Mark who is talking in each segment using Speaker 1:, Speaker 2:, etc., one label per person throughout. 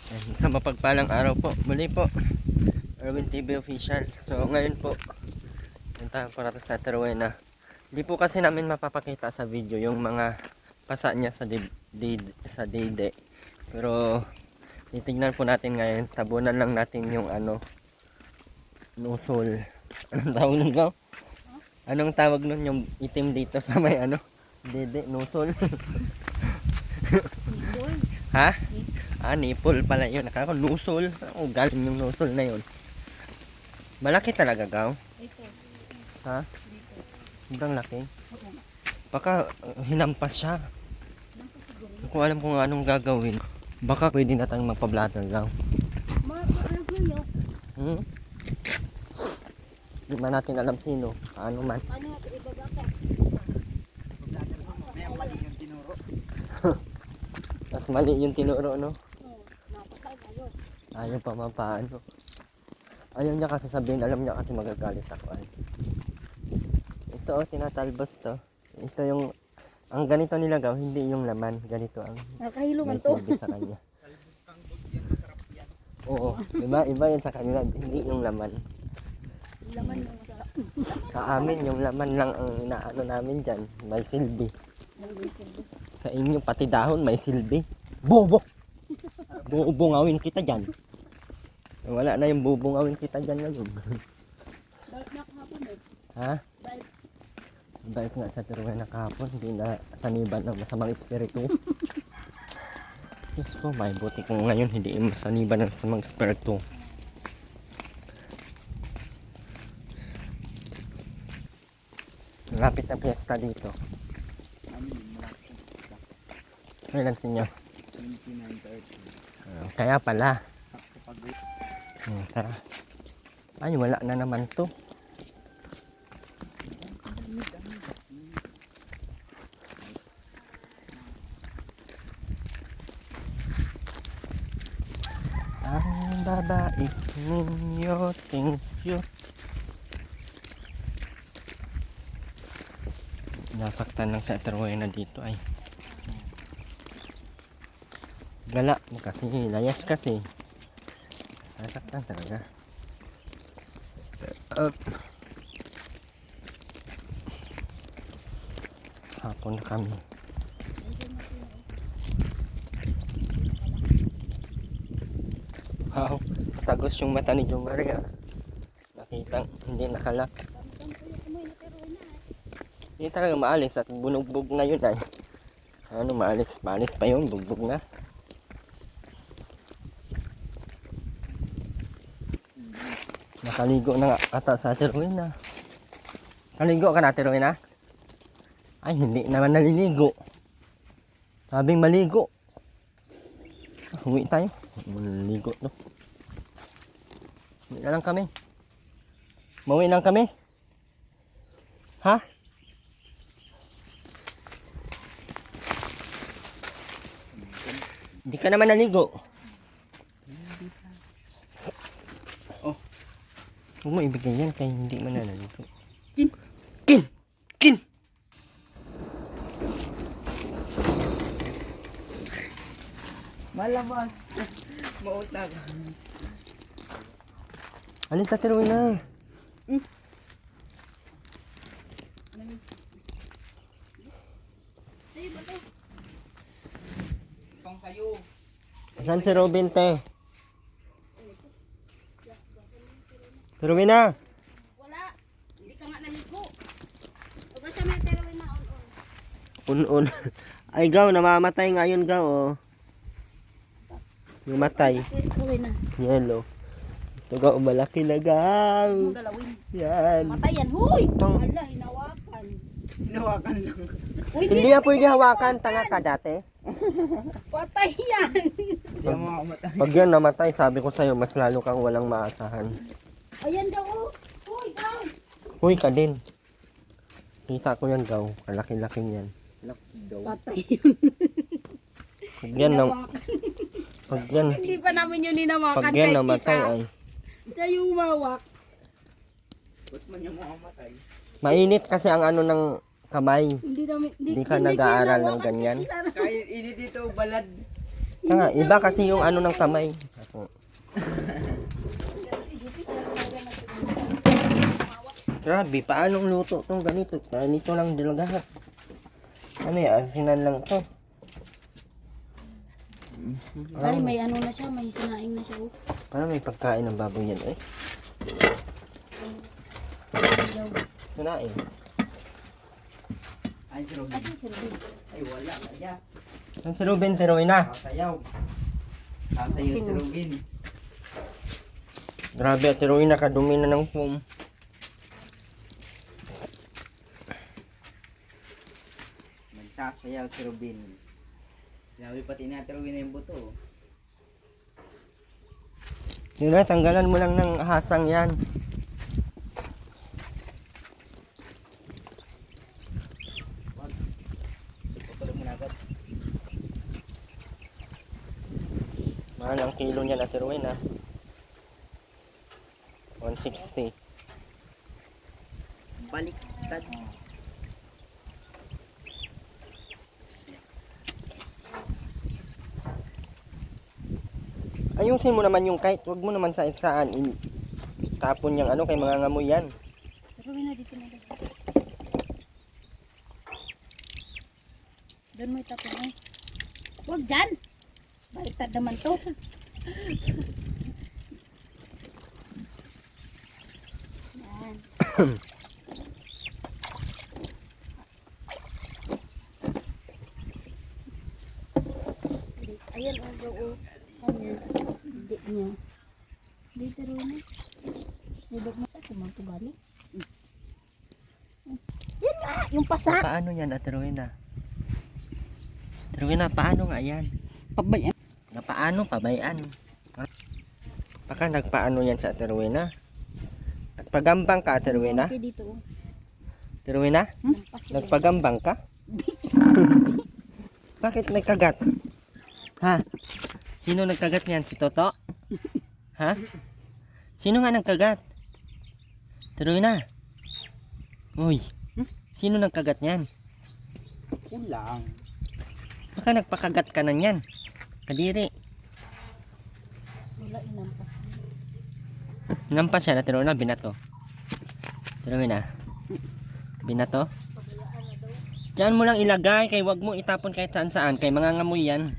Speaker 1: And sa mapagpalang araw po, muli po, Erwin TV Official. So ngayon po, punta po natin sa Teruena. Hindi po kasi namin mapapakita sa video yung mga pasa niya sa dede. Pero titignan po natin ngayon, tabunan lang natin yung nusol. Anong tawag nun, Gaw? Anong tawag nun yung itim dito sa may dede, nusol? Ha? Nipple pala yun. Akala ko nusol. Galing yung nusol na yun. Malaki talaga, Gaw?
Speaker 2: Ito.
Speaker 1: Ha? Sobrang laki. Baka hinampas siya. Hindi ko alam kung anong gagawin. Baka pwede na tayong magpa-blatter, Gaw. Di man natin alam sino. Ano man.
Speaker 2: Ano natin ibabaka?
Speaker 3: May mali yung tinuro.
Speaker 1: Mas mali yung tinuro, no?
Speaker 2: Napasay tayo.
Speaker 1: Ayaw pa mapaano. Ayaw niya kasi sabihin. Alam niya kasi magagalit ako. Ay. Ito, tinatalbos to. Ito yung... Ang ganito nila, Gaw, hindi yung laman. Ganito ang...
Speaker 2: Nakahilo man
Speaker 1: may
Speaker 2: to.
Speaker 1: silbi sa kanya. Oo. Iba yan sa kanila. Hindi yung laman.
Speaker 2: Laman yung masarap.
Speaker 1: Sa amin, yung laman lang ang inaano namin dyan. May silbi. Sa inyo, pati dahon, may silbi. Bobo! Bubungawin kita dyan. Wala na yung bubungawin kita dyan ngayon.
Speaker 2: Balik na kahapon eh.
Speaker 1: Ha?
Speaker 2: Balik.
Speaker 1: Balik nga sa Teruena kahapon. Hindi na saniban ng masamang espiritu. Diyos ko, may buti kung ngayon hindi masaniban ng masamang espiritu. Lapit na piyesta dito. Kailan sa inyo?
Speaker 3: 29:30.
Speaker 1: Kaya pala.
Speaker 3: Kapag
Speaker 1: Tara. Ay, wala na naman to. Ang babae ninyo, thank you. Nasaktan lang sa Teruena dito ay. Gala kasi, layas kasi. Nasaktan talaga. Hapon na kami. Wow, tagos yung mata ni Jong Maria. Nakita, hindi nakalak. Hindi talaga maalis at bunugbog na yun ay. Maalis? Maalis pa yun, bugbog na. Nakaligo na nga ata sa Teruena. Naligo ka na, Teruena? Ay, hindi naman naliligo. Sabing maligo. Uwi tayo. Maligo to. Uwi na lang kami. Mauwi lang kami. Ha? Hindi ka naman naligo.
Speaker 3: Oh.
Speaker 1: Huwag mo ibigay yan kaya hindi man naligo.
Speaker 3: Kin!
Speaker 1: Kin! Kin!
Speaker 3: Malabas. Mautag.
Speaker 1: Alin sa Teruena?
Speaker 3: Pang sayo.
Speaker 1: Saan si Robin, te? Teruena!
Speaker 2: Wala. Hindi ka nga naligo. Huwag sa may terawin na on-on.
Speaker 1: Un-un. Ay, Gaw, namamatay ngayon, Gaw, oh. Namatay.
Speaker 2: Terawin na.
Speaker 1: Yellow. Ito, Gaw, malaki na, Gaw.
Speaker 2: Huwag galawin.
Speaker 1: Yan.
Speaker 2: Matay yan. Huy!
Speaker 1: Tang-
Speaker 2: Hala, hinawakan.
Speaker 3: Hinawakan lang.
Speaker 2: Uy,
Speaker 1: Hindi yan pwede hawakan, tanga ka dati.
Speaker 2: patay yan.
Speaker 3: Hindi mo makamatay.
Speaker 1: Pag yan namatay, sabi ko sa'yo, mas lalo kang walang maasahan.
Speaker 2: Ayan daw. Oh. Huy, daw.
Speaker 1: Huy ka din. Kita ko yan, Gaw. Kalaki-laking yan.
Speaker 3: Lucky daw.
Speaker 2: Patay yun.
Speaker 1: Pag yan,
Speaker 2: Hindi pa namin yun ninawakan.
Speaker 1: pag yan namatay, ay.
Speaker 2: Siya yung mawak.
Speaker 3: Ba't man yung makamatay?
Speaker 1: Mainit kasi ang ng kamay.
Speaker 2: Hindi namin.
Speaker 1: Hindi ka nag-aaral ng ganyan.
Speaker 3: Kahit ini dito balad.
Speaker 1: Nga, iba kasi yung ano ng kamay. Ako. Grabe, paanong luto tong ganito? Ganito lang dilagahan. Ano yan? Asinan lang to.
Speaker 2: Ay, may ano na siya, may sinaing na siya. Oh.
Speaker 1: Parang may pagkain ng baboy yan eh. Sinain.
Speaker 3: Ay, si Robin. Ay, wala na dyan.
Speaker 1: Yan si Ruben Teroy na.
Speaker 3: Sasayaw. Sasayaw si Robin.
Speaker 1: Grabe at Teroy na, kadumi na ng foam.
Speaker 3: Nagsasayaw si Robin. Sinabi pati natin Robin na yung buto.
Speaker 1: Yun na, tanggalan mo lang ng hasang yan.
Speaker 3: Tutulog mo na agad.
Speaker 1: Mahal ang kilo niya na Teroy na. 160.
Speaker 3: Baliktad.
Speaker 1: Ayusin mo naman yung kite. Huwag mo naman sa saan. Tapon yung ano kay mga ngamoy yan.
Speaker 2: Pero na dito na dito. Doon mo itapon mo. Huwag dyan! Baliktad naman to. Yan. Ayan, o. Kanya. Hindi niya. Dito rin na. Nibag mo tayo. Kumanto bali. Yan nga! Yung pasak!
Speaker 1: Paano yan, Ate Rowena? Ate Rowena, paano nga yan?
Speaker 3: Pabayan.
Speaker 1: Na paano? Pabayaan. Baka nagpaano yan sa Ate Rowena? Nagpagambang ka, Ate Rowena?
Speaker 2: Okay, dito.
Speaker 1: Ate Rowena?
Speaker 2: Lampas yun.
Speaker 1: Nagpagambang ka? Bakit nagkagat? Ha? Sino nagkagat niyan? Si Toto? Ha? Sino nga nagkagat? Ate Rowena? Uy, sino nagkagat niyan?
Speaker 3: Kulang.
Speaker 1: Baka nagpakagat ka na niyan. Kadiri.
Speaker 2: Wala, inampas.
Speaker 1: Nampas siya, Ate Rowena, binato. Ate Rowena, binato? Diyan mo lang ilagay, kay wag mo itapon kahit saan saan, kay mga ngamoy yan.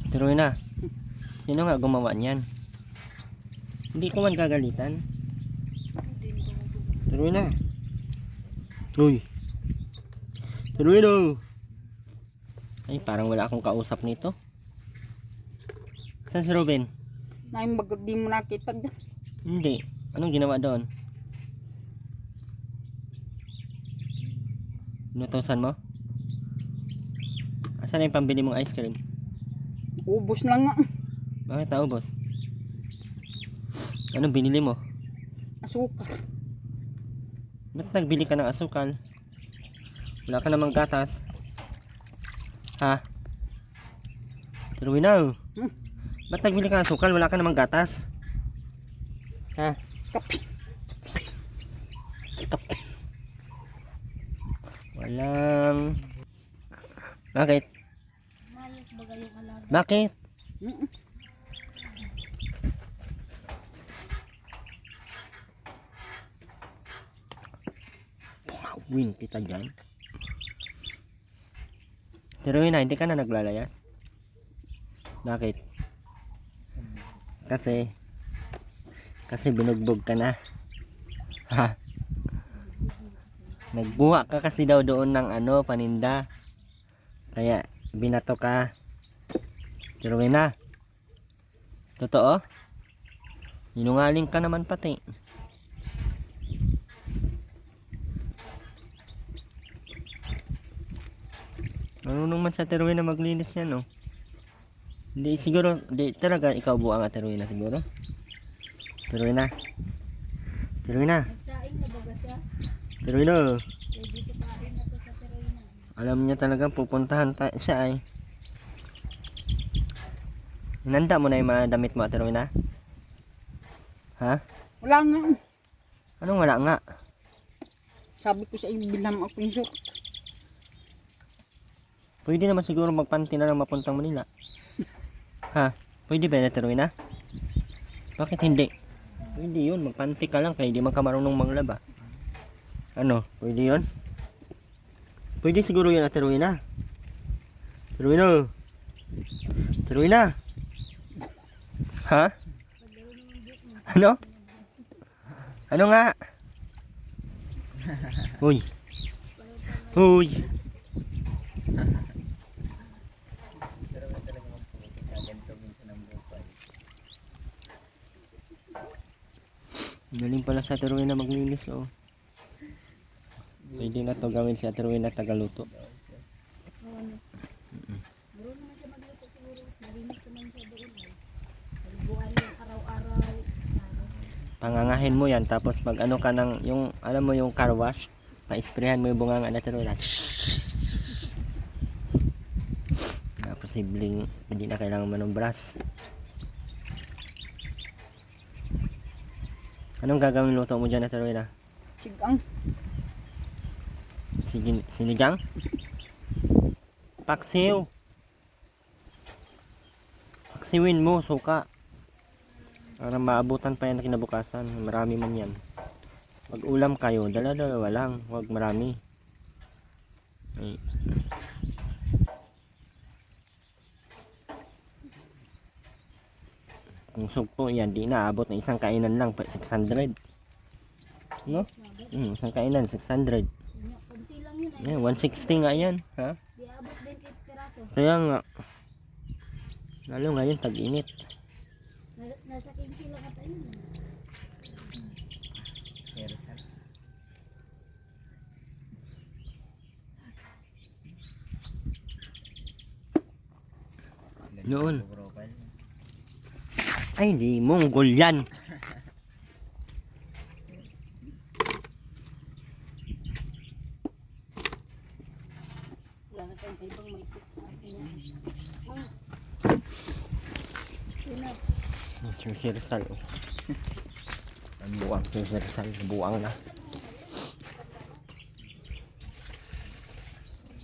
Speaker 1: Ate Rowena, sino nga gumawa niyan? Hindi ko man gagalitan. Ate Rowena. Uy. Ate Rowena. Ay, parang wala akong kausap nito. Saan si Ruben?
Speaker 3: Ay, di mo nakita dyan.
Speaker 1: Hindi. Anong ginawa doon? Inutusan mo? Asan na yung pambili mong ice cream?
Speaker 3: Ubus lang nga.
Speaker 1: Bakit naubos? Anong binili mo?
Speaker 3: Asukar.
Speaker 1: Ba't nagbili ka ng asukal? Wala ka namang gatas. Ha? Terwinaw. Ba't nagbili ka ng asukal? Wala ka namang gatas. Ha?
Speaker 3: Kape.
Speaker 1: Walang... Bakit?
Speaker 2: Mayos bagay yung alaga.
Speaker 1: Bakit? Win kita dyan. Pero yun na, hindi ka na naglalayas. Bakit? Kasi binugbog ka na. Ha? Nagbuha ka kasi daw doon ng ano, paninda. Kaya binato ka. Pero yun na. Totoo? Sinungaling ka naman pati. Marunong man sa Teruin na maglinis yan, no? Hindi, siguro, di talaga ikaw buang at Teruin na siguro. Teruin na. Teruin na.
Speaker 2: Nagsaing na baga siya.
Speaker 1: Teruin na.
Speaker 2: Pwede ka pa rin na to sa Terena.
Speaker 1: Alam niya talagang pupuntahan siya ay. Inanda mo na yung mga damit mo at Teruin na. Ha?
Speaker 3: Wala nga.
Speaker 1: Anong wala nga?
Speaker 4: Sabi ko sa iyo, bilhan mo ako yung suit.
Speaker 1: Pwede naman siguro magpanty na lang mapuntang Manila. Ha? Pwede ba na Terwina? Bakit hindi? Pwede yun, magpanty ka lang kaya hindi man ka marunong manglaba. Ano? Pwede yun? Pwede siguro yun, Terwina. Terwina! Terwina! Ha? Ano? Ano nga? Uy! Uy!
Speaker 3: Pero may talaga magpupunta sa ganito minsan ng buhay.
Speaker 1: Galing pala sa Terwina maglinis, oh. Pwede na to gawin si Terwina tagaluto.
Speaker 2: Bro naman siya magluto siguro. Narinig naman siya doon ay. Kaliguan yung araw-araw.
Speaker 1: Pangangahin mo yan tapos mag ano ka ng yung alam mo yung car wash, pa-sprayhan mo yung bunganga na Terwina. Na posibleng hindi na kailangan mo ng brush. Anong gagawin luto mo dyan na Terwina?
Speaker 4: Sigang.
Speaker 1: Sinigang? Paksiw. Paksiwin mo, suka. Para maabutan pa yan na kinabukasan. Marami man yan. Pag ulam kayo, dala-dalawa lang. Huwag marami. Ay. Kung sugpo yan, di na abot na isang kainan lang. 600. No? Isang kainan, 600.
Speaker 2: Kunti lang yun ay.
Speaker 1: 160 nga yan. Ha?
Speaker 2: Di abot 20 piraso.
Speaker 1: Kaya nga. Lalo ngayon, tag-init.
Speaker 2: Nasa 15 lang ata yun.
Speaker 3: Pero saan?
Speaker 1: Noon.
Speaker 3: Profile.
Speaker 1: Ay, di Mongol yan.
Speaker 2: Wala na tayong ibang maisip sa akin yan. Yun na.
Speaker 1: Si Rizal. Oh. Ang buwang si Rizal. Buwang na.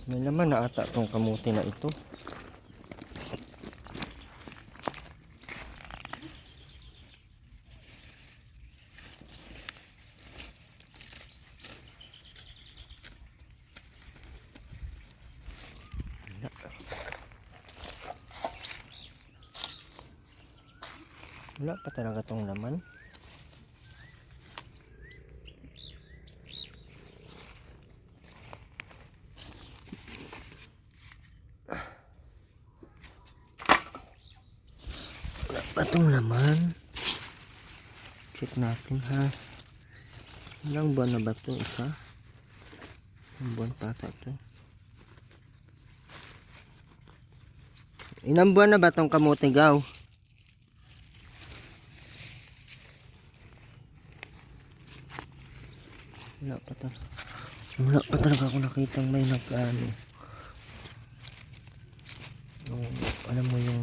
Speaker 1: May laman na ata tong kamuti na ito. Wala pa talaga tong laman. Wala pa tong laman. Check natin ha. Ilang buwan na ba to? Isa? Ilang buwan pa ata to? Ilang buwan na ba tong kamote gaw? Wala pa talaga ako nakitang may nag-ano. Yung, alam mo yung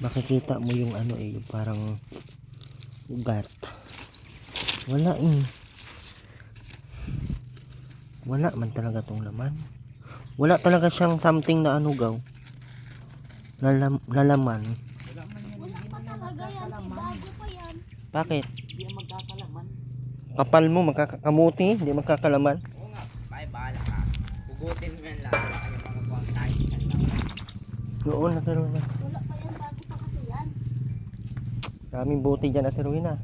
Speaker 1: makikita mo yung ano eh, yung parang ugat. Wala eh. Wala man talaga tong laman. Wala talaga siyang something na ano gaw. Lalaman.
Speaker 2: Wala pa talaga yan. Bago pa yan.
Speaker 1: Bakit?
Speaker 4: Hindi ang magkakalaman.
Speaker 1: Kapal mo, magkakamuti, hindi magkakalaman.
Speaker 3: Oo nga, bahala ka. Hugutin mo yan lang. Ano mga buwang tayo yan lang.
Speaker 1: Noon, nakiroon na.
Speaker 2: Wala pa yan. Bago pa kasi yan.
Speaker 1: Maraming buti dyan at na.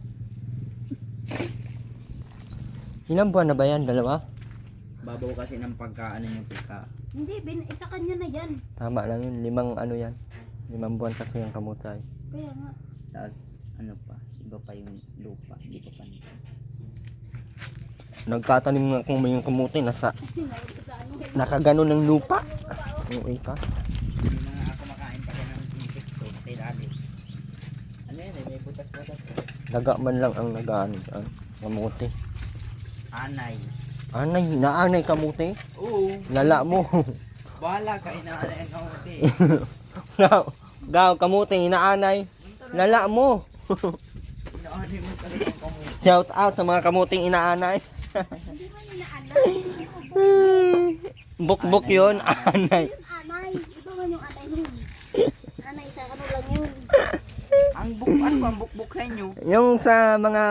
Speaker 1: Ilang buwan na ba yan? Dalawa?
Speaker 3: Babaw kasi ng pagkaano yung pagka.
Speaker 2: Hindi, isa kanya na yan.
Speaker 1: Tama lang yun. 5 ano yan. 5 buwan kasi yung kamutay.
Speaker 2: Kaya nga.
Speaker 3: Tapos ano pa, iba pa yung lupa, hindi pa panito.
Speaker 1: Nagtatanim nga kung may yung kamutay. Nasa,
Speaker 2: Tingnan ko sa ano.
Speaker 1: nakaganon ng lupa. Okay ka.
Speaker 3: Hindi na nga ako makain pa rin ng insecto, matay lagi. Ano yan eh, may butas-butas.
Speaker 1: Daga man lang ang nagaano dyan. Kamuti.
Speaker 3: Anay.
Speaker 1: Anay, naanay kamuti.
Speaker 3: Oo,
Speaker 1: Lala mo.
Speaker 3: bahala ka, inaanay ang kamuti.
Speaker 1: Gaw, kamuti, inaanay. Lala mo.
Speaker 3: Inaanay mo talaga ang kamuti.
Speaker 1: Shout out sa mga kamuting inaanay.
Speaker 2: Hindi man yun na anay.
Speaker 1: Bukbuk yun, anay.
Speaker 2: Yun anay. Ito man yung anay nun. Anay sa ano lang yun.
Speaker 4: Ang bukbuk, ang bukbuk sa inyo.
Speaker 1: Yung sa mga,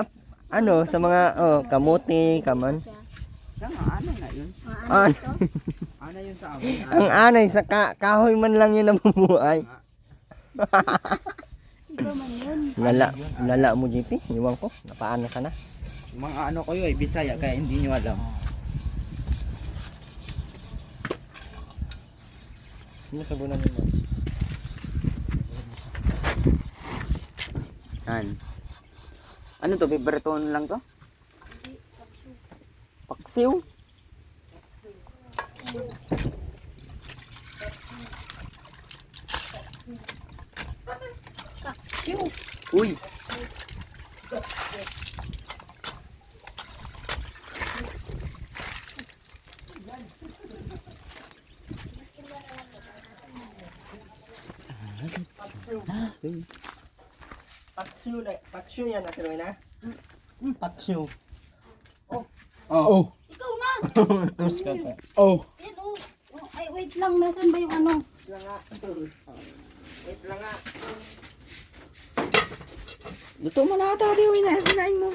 Speaker 1: ano, sa mga, kamuti, kaman.
Speaker 4: Siya nga, ano na yun?
Speaker 2: Anay ito.
Speaker 3: Ano yun sa amin?
Speaker 1: Ang anay, sa kahoy man lang yun nabubuhay.
Speaker 2: Ito man yun.
Speaker 1: Lala mo, JP. Iwan ko. Napaano ka na.
Speaker 3: Yung mga ano kayo ay Bisaya kaya hindi nyo alam.
Speaker 1: Ano sabunan mo?
Speaker 3: Yan. Ano to? Biberton lang to? Paksiw? Uy!
Speaker 1: Paksyo yan, Ate Rowena. Paksyo.
Speaker 3: Oh!
Speaker 2: Ikaw na.
Speaker 1: Tapos ka pa.
Speaker 3: Oh!
Speaker 2: Yan oh. Oh, ay, wait lang. Nasaan ba yung ano?
Speaker 1: Wait lang nga.
Speaker 3: Luto mo na ata, di na sinain mo.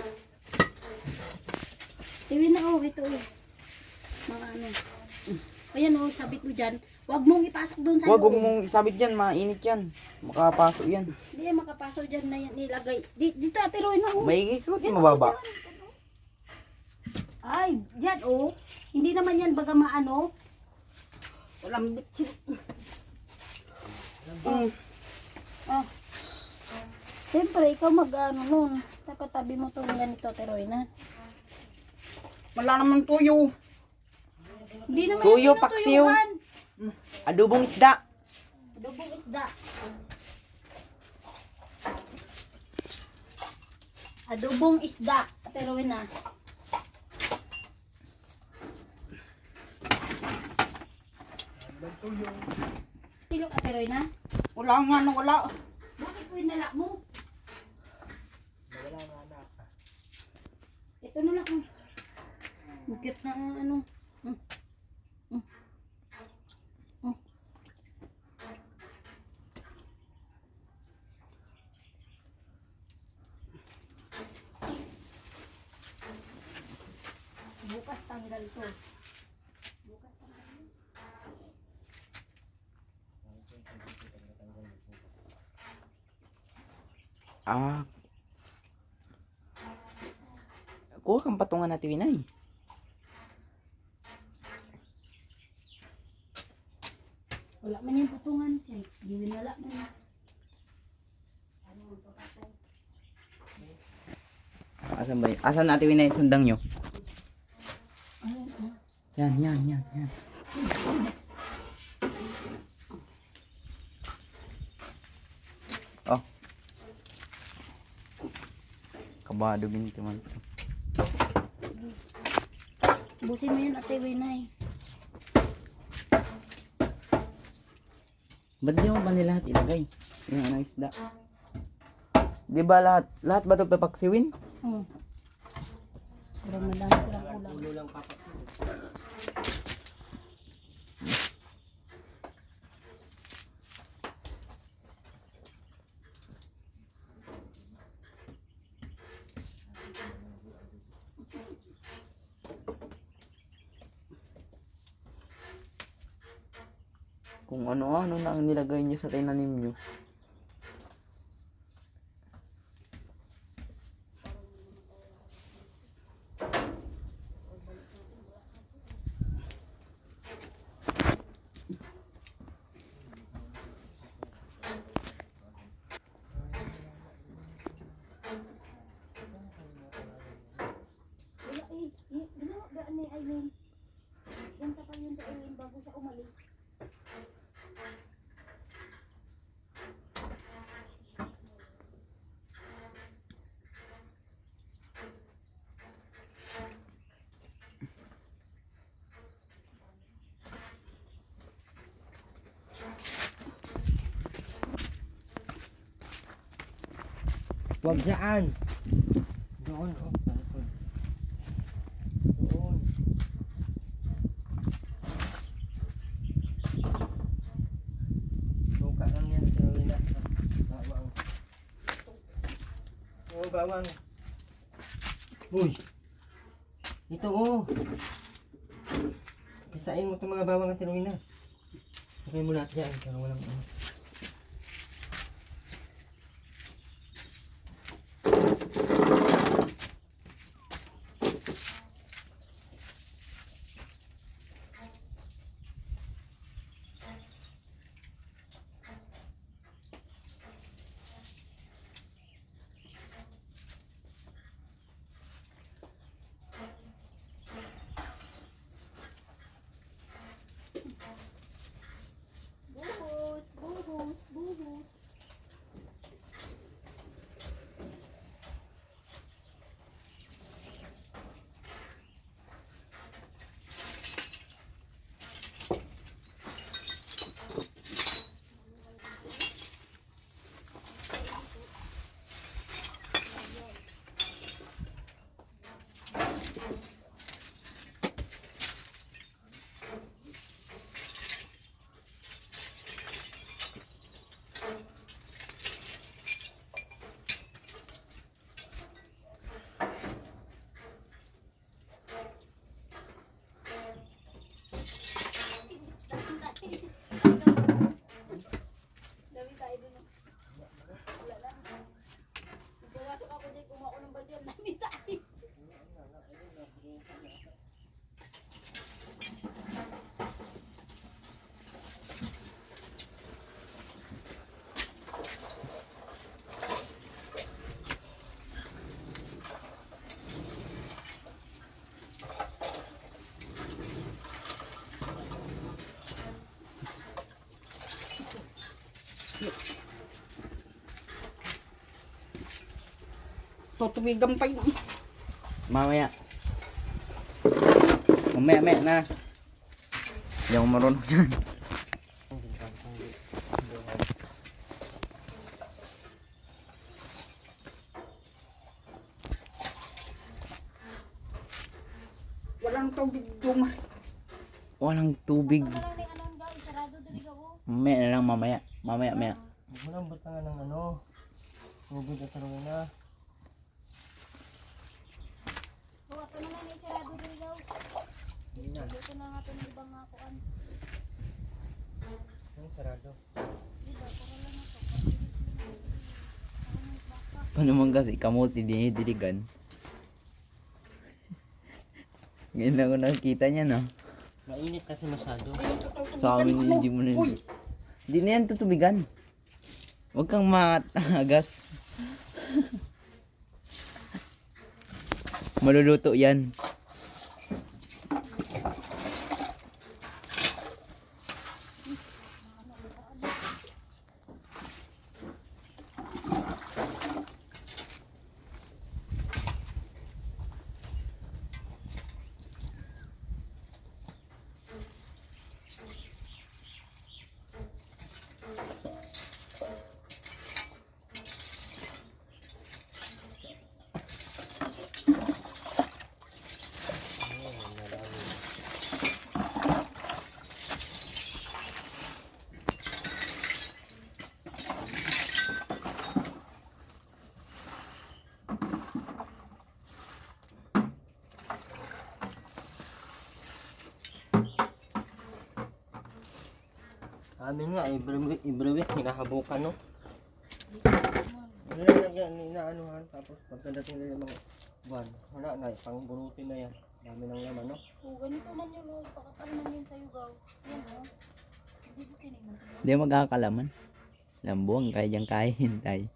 Speaker 2: Tiwi na oh. Ito oh. Mga ano. Ayan oh. Sabit mo dyan. Huwag mong ipasok doon sa
Speaker 3: Huwag
Speaker 2: loob.
Speaker 3: mong isabit yan, mainit yan. Makapasok yan.
Speaker 2: Hindi yan makapasok dyan na yan nilagay. Dito Ate Roy na oh.
Speaker 3: May ikot,
Speaker 2: Yan,
Speaker 3: mababa.
Speaker 2: oh, dyan. Ay, dyan oh. Hindi naman yan baga maano.
Speaker 4: Walang bitsin.
Speaker 2: Ah. Siyempre, ikaw mag-ano nun. Nakatabi mo itong ganito, Ate Roy na.
Speaker 4: Wala naman tuyo.
Speaker 2: Hindi naman
Speaker 3: Tuyo,
Speaker 2: yan
Speaker 3: paksiw.
Speaker 2: tinutuyuhan.
Speaker 3: Adobong isda.
Speaker 2: Adobong isda. Adobong isda, Ate Roy na. Tilok, Ate Roy na.
Speaker 4: Wala nga na wala.
Speaker 2: Bakit ko inalak mo? Ito na lang. Bukit na ano. Bukas tanggal to. Bukas tanggal.
Speaker 3: Ah. Kuha kang patungan natin, Winay.
Speaker 2: Wala man yung putungan. Hindi wala man. Ano ang papatong?
Speaker 3: Asan ba yun? Asan natin, Winay, sundang nyo?
Speaker 2: Ayun, oh.
Speaker 3: Yan. Oh. Kabado binti man.
Speaker 2: Busin mo yun, Ate Winay.
Speaker 3: Ba't di mo ba nila lahat ilagay? Yung ano isda. Di ba lahat ba ito papaksiwin?
Speaker 2: Pero madami silang ulam.
Speaker 1: Ulo lang papak.
Speaker 3: Kung ano-ano na ang nilagay nyo sa tinanim nyo.
Speaker 2: Wala eh. Ginawa ba ni Aileen? Yan pa yun sa Aileen bago siya umalis.
Speaker 1: Huwag dyan. Doon, oh. bawang. Uy! Ito oh! Pisain mo itong mga bawang at tinuin na. Okay mo lahat yan. Pero walang ano.
Speaker 2: Buhos, buhos, buhos. Dami tayo dun. Wala lang. Pumasok ako dyan, kumuha ko ng balde. Dami tayo.
Speaker 4: Tutubigan pa yun.
Speaker 3: Mamaya. Mamaya na. Hindi ako marunong dyan.
Speaker 4: Walang tubig duma.
Speaker 3: Walang tubig.
Speaker 2: Ano lang ni anong gawin, sarado dali ka oh.
Speaker 3: Mamaya na lang, mamaya. Mamaya.
Speaker 1: Walang butangan ng ano. Tubig at tinuin na.
Speaker 2: Oh, ato naman ni sarado dali ka.
Speaker 1: Hindi na.
Speaker 2: Dito na nga ito ng ibang nga kuan.
Speaker 1: Yung sarado.
Speaker 2: Diba, para lang ito.
Speaker 3: Paano man kasi kamuti dinidiligan. Ngayon ako nakikita niya na.
Speaker 1: Mainit kasi masyado.
Speaker 3: Sa amin hindi mo na. Hindi na yan tutubigan. Huwag kang matagas. Maluluto yan.
Speaker 1: Amin nga, every week hinahabukan, no? Nilalagyan, inaanuhan, tapos pagkadating nila mga buwan, wala na, pangburutin na yan. Dami ng laman, no?
Speaker 2: Oh, ganito man yung oh, pakakalaman yun sa'yo gaw. Yan oh. Hindi ko tinignan.
Speaker 3: Hindi magkakalaman. Lambuang kaya dyan kaya hintay.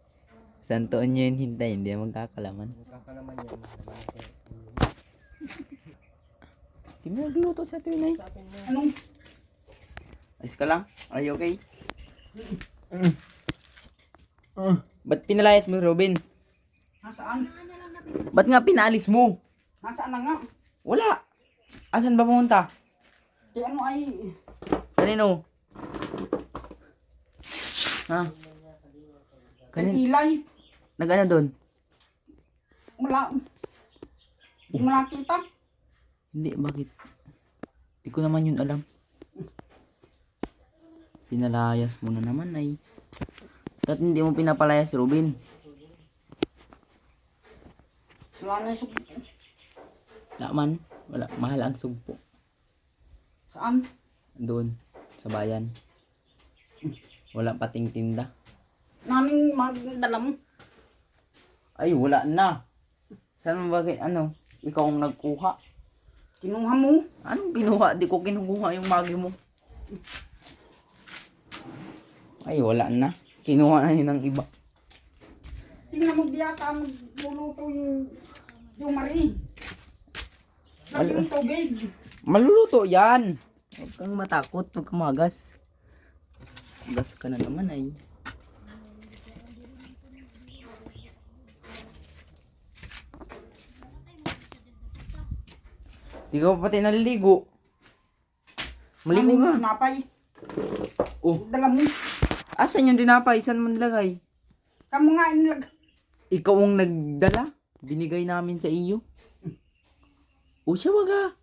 Speaker 3: Santoon nyo yung hintay, hindi magkakalaman.
Speaker 1: Magkakalaman yan.
Speaker 3: Hindi mo nagluto sa tunay.
Speaker 1: Sa akin na.
Speaker 4: Anong?
Speaker 3: Ayos ka lang? Are you okay? Ba't pinalayas mo, Robin?
Speaker 4: Nasaan?
Speaker 3: Ba't nga pinaalis mo?
Speaker 4: Nasaan na nga?
Speaker 3: Wala. Asan ba pumunta?
Speaker 4: Di ano ay...
Speaker 3: Kanino? Ha?
Speaker 4: Kay
Speaker 3: Kanin?
Speaker 4: Ilay.
Speaker 3: Nag-ano doon?
Speaker 4: Wala. Di mo nakita.
Speaker 3: Hindi, bakit? Hindi ko naman yun alam. Pinalayas mo na naman ay. At hindi mo pinapalayas, Robin.
Speaker 4: Wala na yung sugpo.
Speaker 3: Wala man. Wala. Mahal ang sugpo.
Speaker 4: Saan?
Speaker 3: Doon. Sa bayan. Wala pating tinda.
Speaker 4: Naming magdala mo.
Speaker 3: Ay, wala na. Saan mo bagay? Ano? Ikaw ang nagkuha.
Speaker 4: Kinuha mo.
Speaker 3: Anong kinuha? Di ko kinukuha yung magi mo. Ay, wala na. Kinuha na yun ng iba.
Speaker 4: Tingnan mo diyata magluluto yung mari. Lagi yung tubig.
Speaker 3: Maluluto yan. Huwag kang matakot pag kumagas. Gas ka na naman ay. Di ka pa pati naliligo. Maligo
Speaker 4: Naming
Speaker 3: nga.
Speaker 4: tinapay.
Speaker 3: Oh,
Speaker 4: Dala mo.
Speaker 3: asan yung tinapay? Saan mo nilagay?
Speaker 4: Saan mo nga inilag?
Speaker 3: Ikaw ang nagdala. Binigay namin sa iyo. O siya waga.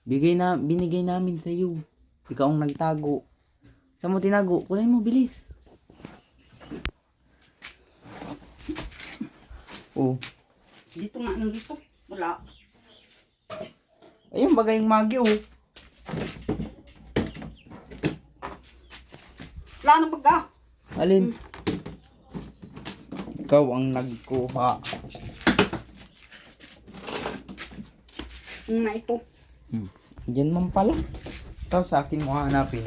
Speaker 3: Binigay namin sa iyo. Ikaw ang nagtago. Saan mo tinago? Kunin mo, bilis. Oh.
Speaker 4: Dito nga, dito. Wala.
Speaker 3: Ayun, bagay yung magi, oh.
Speaker 4: Wala na baga.
Speaker 3: Alin? Ikaw ang nagkuha.
Speaker 4: Na ito.
Speaker 3: Diyan man pala. Ito sa akin mo hanapin.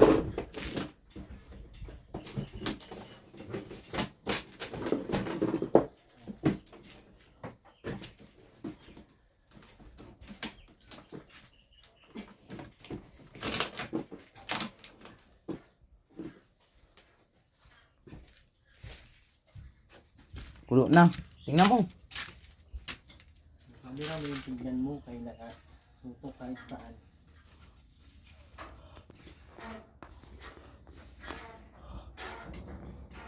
Speaker 3: Kulo na. Tingnan mo.
Speaker 1: Sabi na yung tignan mo kay nakasuto kahit saan.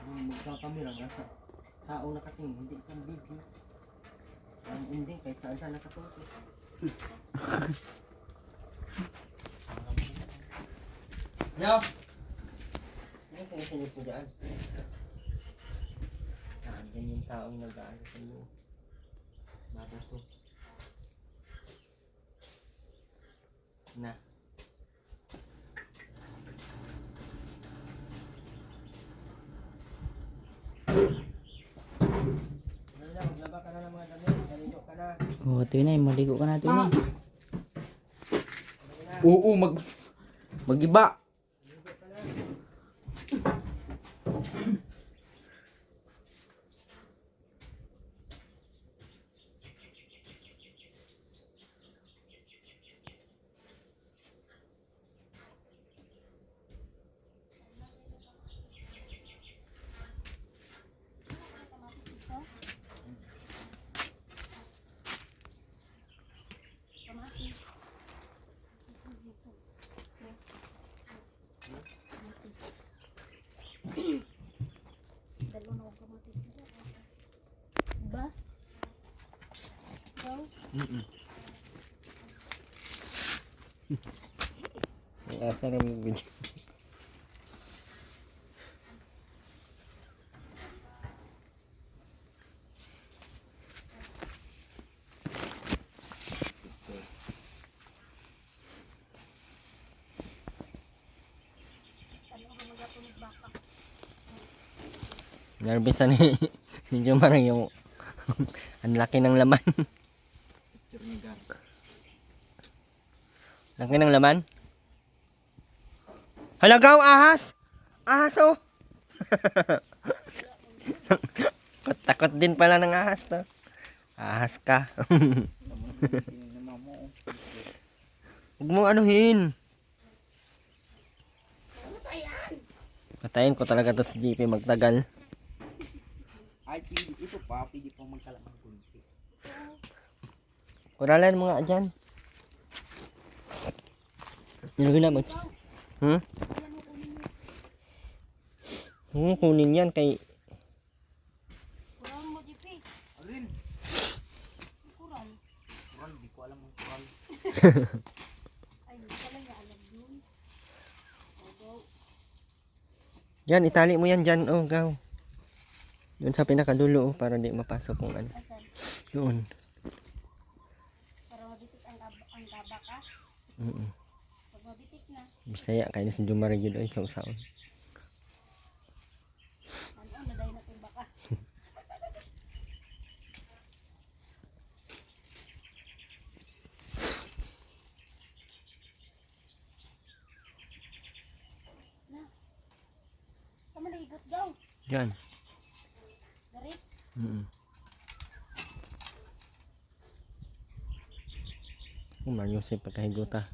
Speaker 1: Yung magkakamera nga sa tao nakatingin, hindi sa video. Ang ending kahit saan saan nakatuto. Yo! Ano sinisilip mo dyan? Yan yung taong nag-aano sa iyo. Bago to. Na. Maglaba ka na ng mga damit. Maligo ka na.
Speaker 3: Oh, Tunay, maligo ka na,
Speaker 4: Mama.
Speaker 3: Tunay. Oo, magiba.
Speaker 2: Diba? Ikaw?
Speaker 1: May asa na yung video. Nervous na ni Jomar yung ang laki ng laman. Laki ng laman. Halagaw ahas! Ahas oh! Takot din pala ng ahas to. Ahas ka. Huwag mo anuhin. Patayin ko talaga to si JP magtagal.
Speaker 3: Ay, ito pa, pwede pa magkalamang kunti.
Speaker 1: Kuralan mo nga dyan. Nilagay mo. Kunin yan kay...
Speaker 2: Kurang mo, JP.
Speaker 3: Alin?
Speaker 2: Kurang.
Speaker 3: Kural, di ko alam ang kural.
Speaker 2: Ay, hindi pala niya alam yun. Ogo.
Speaker 1: Yan, itali mo yan dyan. Oh, gaw. Doon sa pinakadulo oh, para di mapasok kung ano.
Speaker 2: Asan?
Speaker 1: Doon.
Speaker 2: Para mabitik ang gaba ka.
Speaker 1: Mm.
Speaker 2: Pag mabitik na,
Speaker 1: Bisaya kay na si Jumari gyud oy sa usaon.
Speaker 2: ano, naday na itong baka. Na. Sama na higot gaw.
Speaker 1: Diyan.
Speaker 2: Garit.
Speaker 1: Mm. Mario si pagkahigota.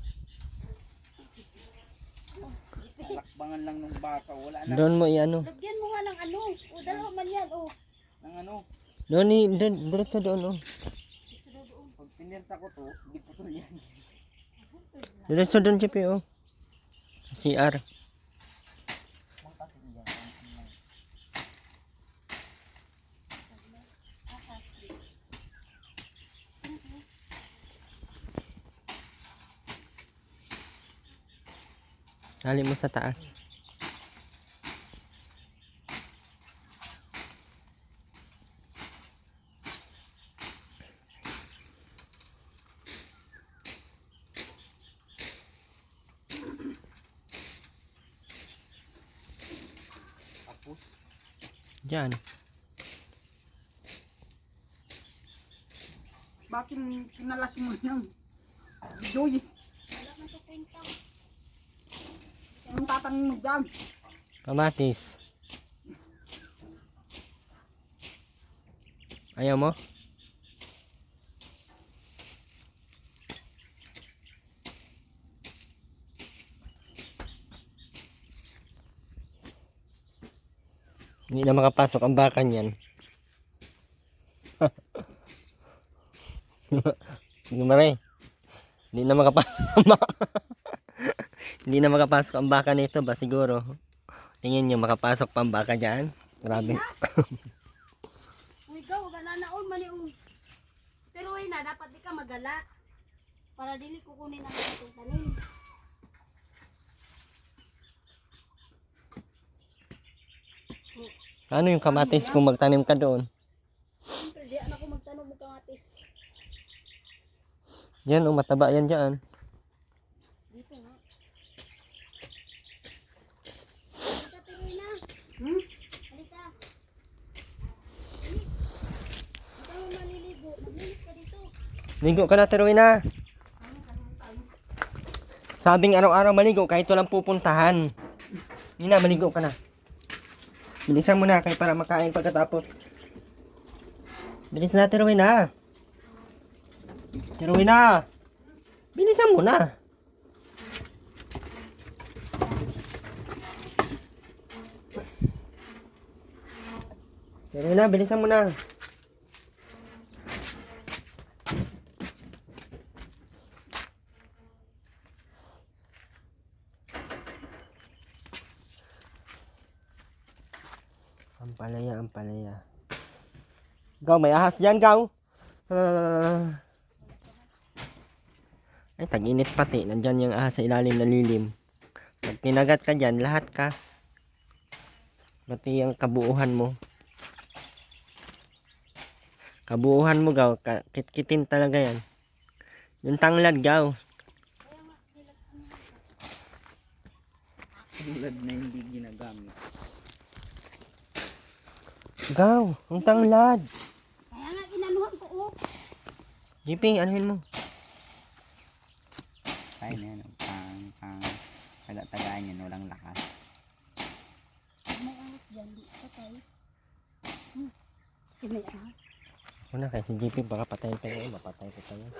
Speaker 3: Lakbangan lang ng baka, wala na
Speaker 1: Doon mo i-ano.
Speaker 2: Lagyan mo nga ng ano. O, dalawa man yan. O.
Speaker 3: ng ano.
Speaker 1: Doon ni diretso doon oh.
Speaker 3: Pag pinirsa ko to, hindi putol yan.
Speaker 1: Diretso doon JP oh. CR. Tali mo sa taas. Diyan.
Speaker 4: Bakit kinalas mo yan? Joy,
Speaker 2: Wala man ito kwenta.
Speaker 4: anong tatanim mo dyan?
Speaker 1: Kamatis. Ayaw mo? Hindi na makapasok ang baka niyan. Sige Maray. Hindi na makapasok ang baka. Hindi na makapasok ang baka nito ba siguro? Tingin nyo makapasok pa ang baka dyan? Grabe.
Speaker 2: Uy, gaw. Gananaon man yung. Pero na, dapat di ka magala. Para dili kukunin ang ating tanim.
Speaker 1: Ano yung kamatis kung magtanim ka doon?
Speaker 2: Siyempre, di ako magtanong mo kamatis.
Speaker 1: Diyan oh, mataba yan dyan.
Speaker 2: Dito nga. Halika, tuloy na. Halika. Ikaw ang maliligo. Maglinis ka dito.
Speaker 1: Ligo ka na, Teruin na. Sabing araw-araw maligo kahit walang pupuntahan. Hindi na, maligo ka na. Bilisan mo na kay para makain pagkatapos. Bilis na, Teruin na. Teruin na. Bilisan mo na. Teruin na, bilisan mo na. Ampalaya, ampalaya. Gaw, may ahas dyan, gaw. Ay, tag-init pati. Nandyan yung ahas sa ilalim na lilim. Pag pinagat ka dyan, lahat ka. Pati yung kabuuhan mo. Kabuuhan mo, gaw. Kitkitin talaga yan. Yung tanglad, gaw.
Speaker 3: Tulad na hindi ginagamit.
Speaker 1: Gaw, ang tanglad.
Speaker 2: Kaya nga, inanuhan ko, oh.
Speaker 1: JP, anuhin mo.
Speaker 3: Kaya na yan, pang taga-tagaan yan, walang lakas.
Speaker 2: May ahas dyan, di pa tayo. Kasi may ahas.
Speaker 1: Una, kaya si JP, baka patayin pa yun. Mapatay ko pa yun.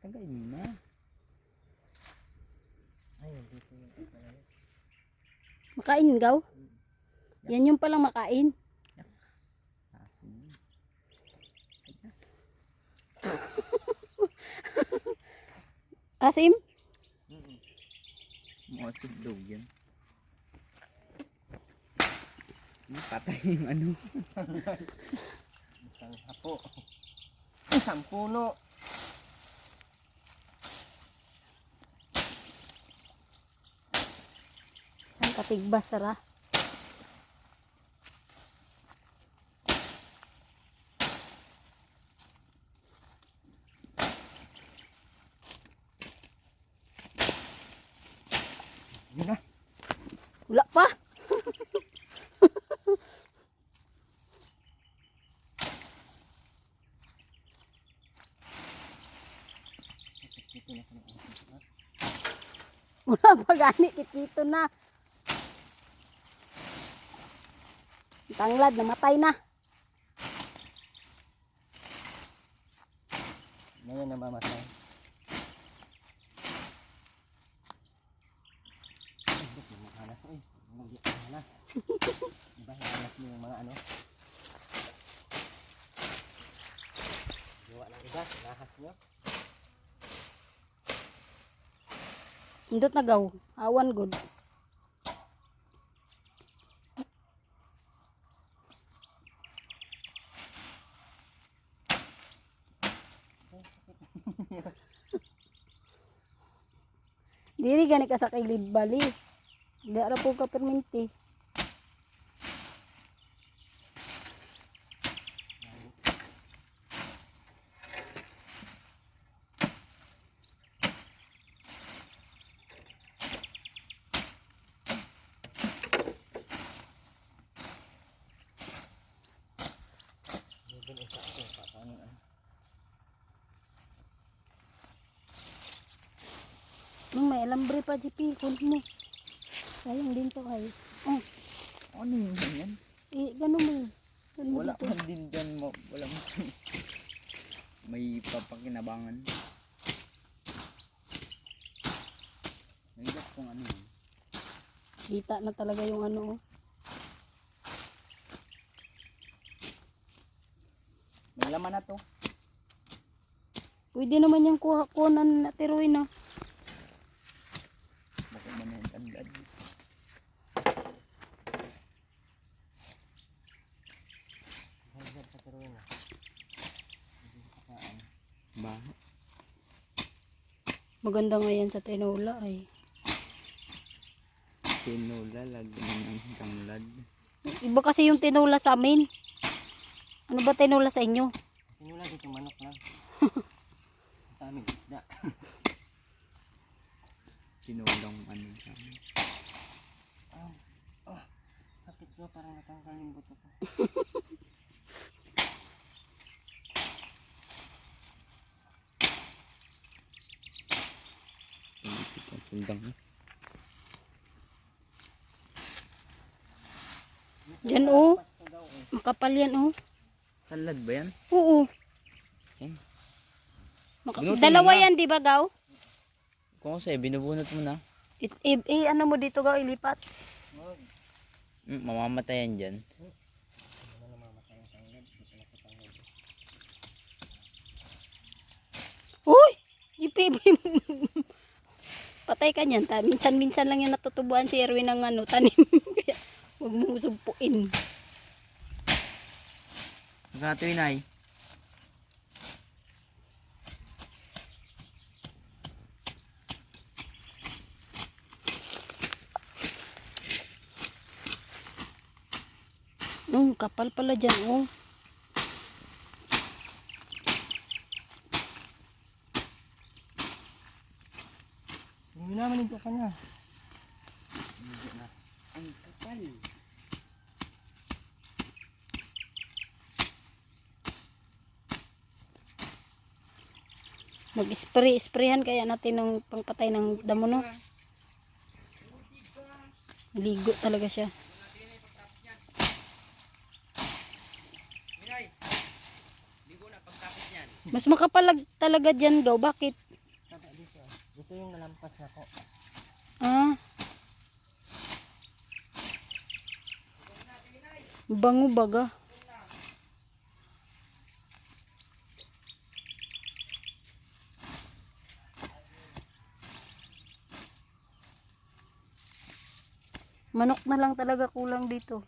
Speaker 3: Tagayin mo na.
Speaker 2: Makain, gaw? Yan yung palang makain. Asim?
Speaker 3: Muasig daw yan. Patay yung ano.
Speaker 1: Isang hapo. Isang puno.
Speaker 2: Katigbas ra.
Speaker 1: Yun na.
Speaker 2: Wala pa. Wala pa gani, kikito na. Tanglad, namatay na.
Speaker 1: Ngayon namamatay. Ay, ba't yung mga halas? Uy, yung halas. Diba, halas mo yung mga ano? Gawa ng iba, nahas nyo.
Speaker 2: Hindot na gaw. Awan good. Diri gani ka sa kilid bali. Di ara po ka perminti.
Speaker 1: Doon isa ako, paano ano?
Speaker 2: May alambre pa di pikon mo. Sayang din to ay. Oh,
Speaker 3: Ano yun yan?
Speaker 2: ganun mo. Ganun mo
Speaker 3: Wala
Speaker 2: dito.
Speaker 3: man din dyan mo. Wala mo. May papakinabangan. Naigat kung ano yun.
Speaker 2: Kita na talaga yung ano. Oh.
Speaker 3: May laman na to.
Speaker 2: Pwede naman yung kuhakunan na tiroy na.
Speaker 3: Bakit man yung tandad?
Speaker 1: Hagad sa turuin na.
Speaker 3: Ba?
Speaker 2: Maganda nga yan sa tinola ay.
Speaker 3: Sinula, lagyan ng tanglad.
Speaker 2: Iba kasi yung tinola sa amin. Ano ba tinola sa inyo?
Speaker 1: Sinula dito manok lang. Sa amin isda.
Speaker 3: Sinulang ano sa amin.
Speaker 1: Sakit ko, parang natanggal yung buto ko.
Speaker 3: Sundang.
Speaker 2: Diyan oh. Makapal yan oh.
Speaker 3: Salad ba yan?
Speaker 2: Oo.
Speaker 3: Eh.
Speaker 2: Maka- dalawa yan di ba gaw?
Speaker 3: Kung kasi binubunot mo na.
Speaker 2: Ano mo dito gaw ilipat?
Speaker 3: Mamamatayan dyan.
Speaker 2: Uy! GPB. Patay ka niyan. Minsan-minsan lang yan natutubuan si Erwin ng ano, tanim. Kaya huwag mong sumpuin.
Speaker 3: Magkano yun ay?
Speaker 2: Kapal pala dyan oh.
Speaker 1: Minamanig ko ka na.
Speaker 3: Ang kapal.
Speaker 2: Mag-sprayan kaya natin ng pangpatay ng damo no. Ligo talaga siya. Mas makapalag talaga dyan gaw. Bakit?
Speaker 1: Dito yung nalampas na po.
Speaker 2: Ah. Bango baga. Manok na lang talaga kulang dito.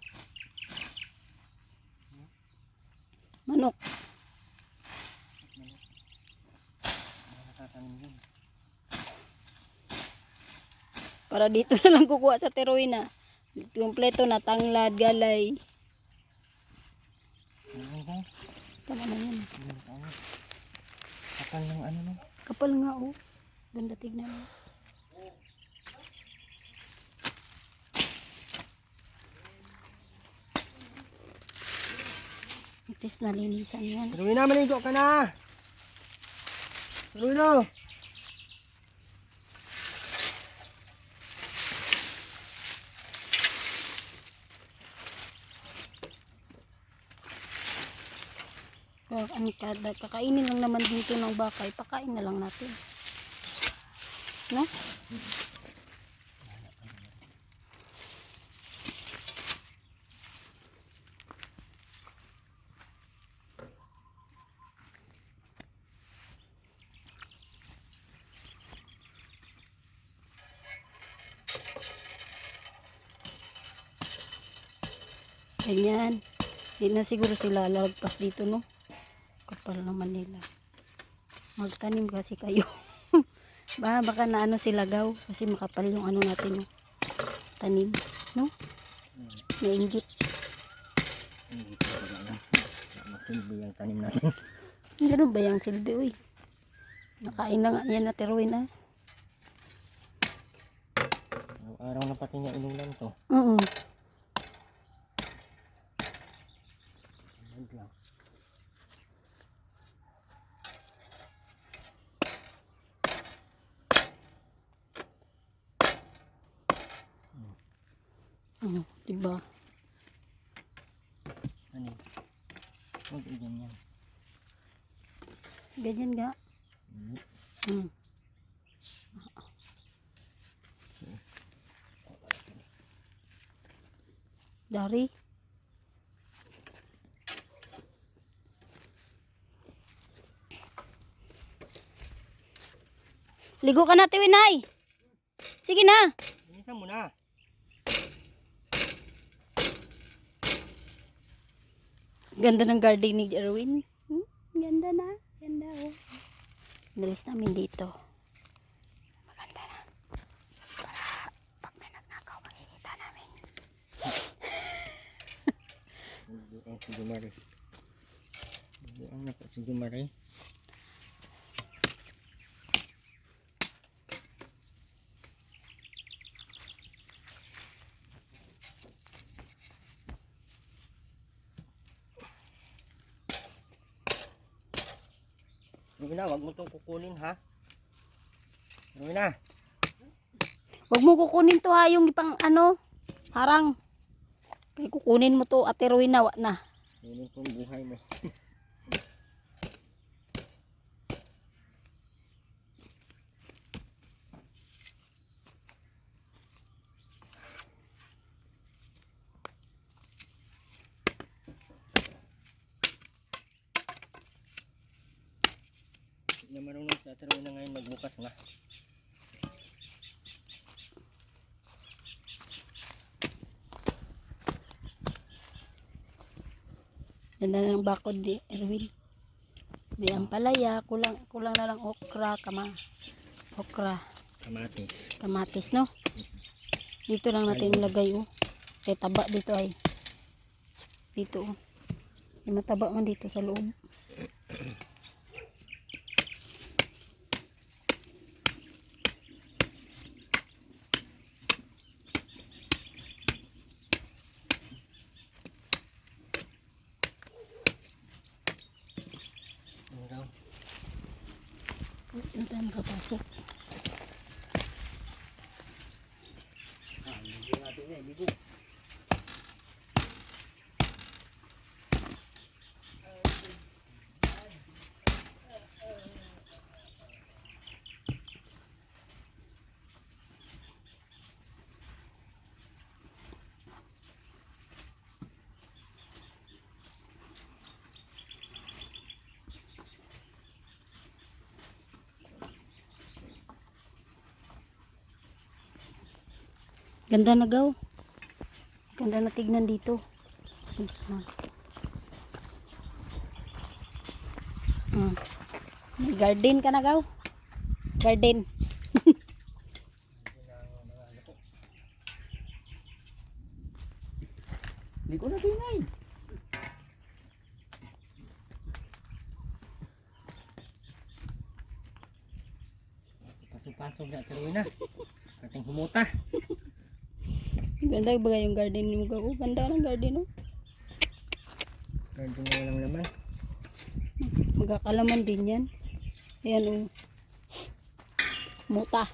Speaker 2: Manok. Para dito na lang kukuha sa teroy na. Kompleto na tanglad, galay. Tama na yan.
Speaker 1: Kapal ng ano no?
Speaker 2: Kapal nga oh. Ganda tignan mo. Itis na linisan yan.
Speaker 1: Tuloy na, maligo ka na! Tuloy na!
Speaker 2: Kakainin lang naman dito ng baka, ipakain na lang natin. No? Ganyan. Hindi na siguro sila lalagpas dito, no? Kapal naman nila. Magtanim kasi kayo. Baka na ano sila gaw. Kasi makapal yung ano natin, no? Tanim. No? Nainggit.
Speaker 1: Hindi ko na masilbi ang tanim natin.
Speaker 2: Ganun ba yung silbi, uy? Nakain na nga yan na teruin, ah.
Speaker 1: Araw na pati niya inulan to.
Speaker 2: Oo. Diba?
Speaker 1: Ano? Huwag iyan yan.
Speaker 2: Ganyan nga. Mm. Dari. Ligo ka na, Tiwinay. Sige na.
Speaker 1: Linisan mo na.
Speaker 2: Ganda ng garden ni Erwin. Ganda na. Ganda, oh. Nalis namin dito. Maganda na. Para pag may nagnakaw, makikita namin.
Speaker 1: Hindi ang si Jumari. Hindi ang napo si Jumari. Rowena, wag mo itong kukunin ha. Rowena.
Speaker 2: Huwag mo kukunin to ha, yung ipang ano, harang. Kaya kukunin mo to, Ate Rowena, wag na.
Speaker 1: Kunin ko ang buhay mo. Hindi na marunong si Ate Rowena ngayon magbukas na.
Speaker 2: Ganda na ng bakod ni Erwin. May ampalaya, kulang na lang okra,
Speaker 1: Kamatis.
Speaker 2: kamatis, no? Dito lang natin ilagay, oh. Kaya taba dito ay. Dito, oh. May mataba man dito sa loob.
Speaker 1: Ano daw?
Speaker 2: Hindi tayo makapasok.
Speaker 1: Ligo natin eh, ligo.
Speaker 2: Ganda na gaw. Ganda na tignan dito. May garden ka na gaw. Garden.
Speaker 1: Nasog na Ate Rowena. Kating humuta.
Speaker 2: Ganda ba yung garden mo? Oh, ganda ng garden oh.
Speaker 1: Garden na walang laman.
Speaker 2: Magkakalaman din yan. Ayan oh. Muta.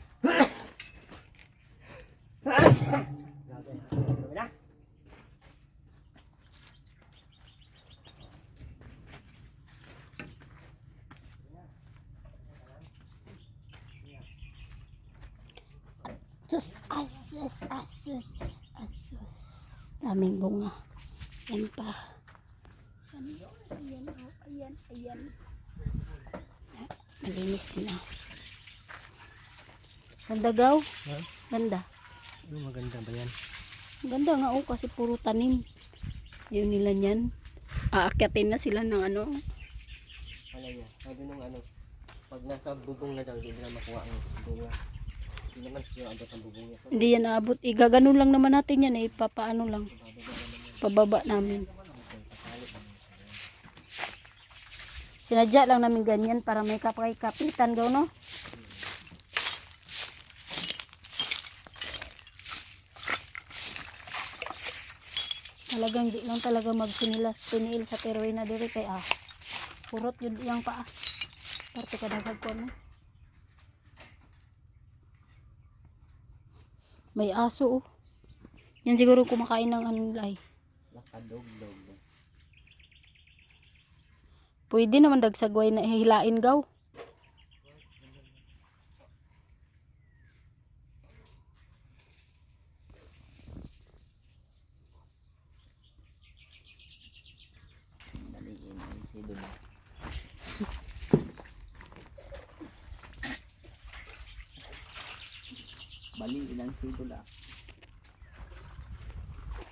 Speaker 1: Rowena.
Speaker 2: Asus, asus, asus, asus. Daming bunga. Yan pa. Ayan, oh, ayan, ayan. Malinis na. Ganda gaw?
Speaker 1: Ha?
Speaker 2: Ganda.
Speaker 1: Maganda ba yan?
Speaker 2: Ganda nga oh, kasi puro tanim. Yun nila niyan. Aakyatin na sila ng ano.
Speaker 1: Wala yan. Sabi nung ano, pag nasa bubong na daw, hindi na makuha ang bunga. Hindi naman yung abot ang bubong niya.
Speaker 2: Hindi yan aabot. Igaganon lang naman natin yan. Ipapaano lang. Pababa namin. Sinadya lang namin ganyan para may kapitan gaw no. Talagang di lang talaga magpiniil sa Ate Rowena diri kay purot yun yang paa. Parte ka dagag ko no. May aso oh. Yan siguro kumakain ng ano nila eh.
Speaker 1: Nakadog-dog.
Speaker 2: Pwede naman dagsagway na hilain gaw.
Speaker 3: Baliin ang sidula. Baliin ang sidula.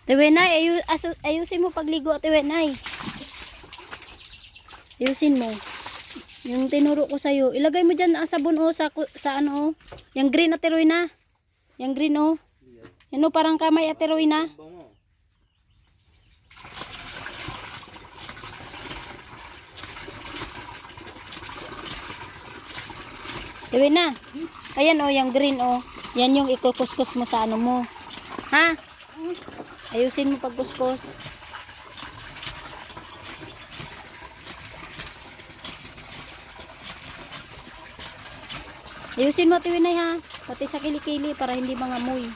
Speaker 2: Tewenay, ayusin mo pagligo, Tewenay. Ayusin mo. Yung tinuro ko sa'yo. Ilagay mo dyan sabon o sa ano o. Yung green, Ate Rowena. Yung green o. Yan o, parang kamay, Ate Rowena. Tewenay, ayan o, yung green o. Yan yung ikukuskus mo sa ano mo. Ha? Ayusin mo pagkuskus. Ayusin mo Tewenay ha. Pati sa kilikili para hindi mangamoy.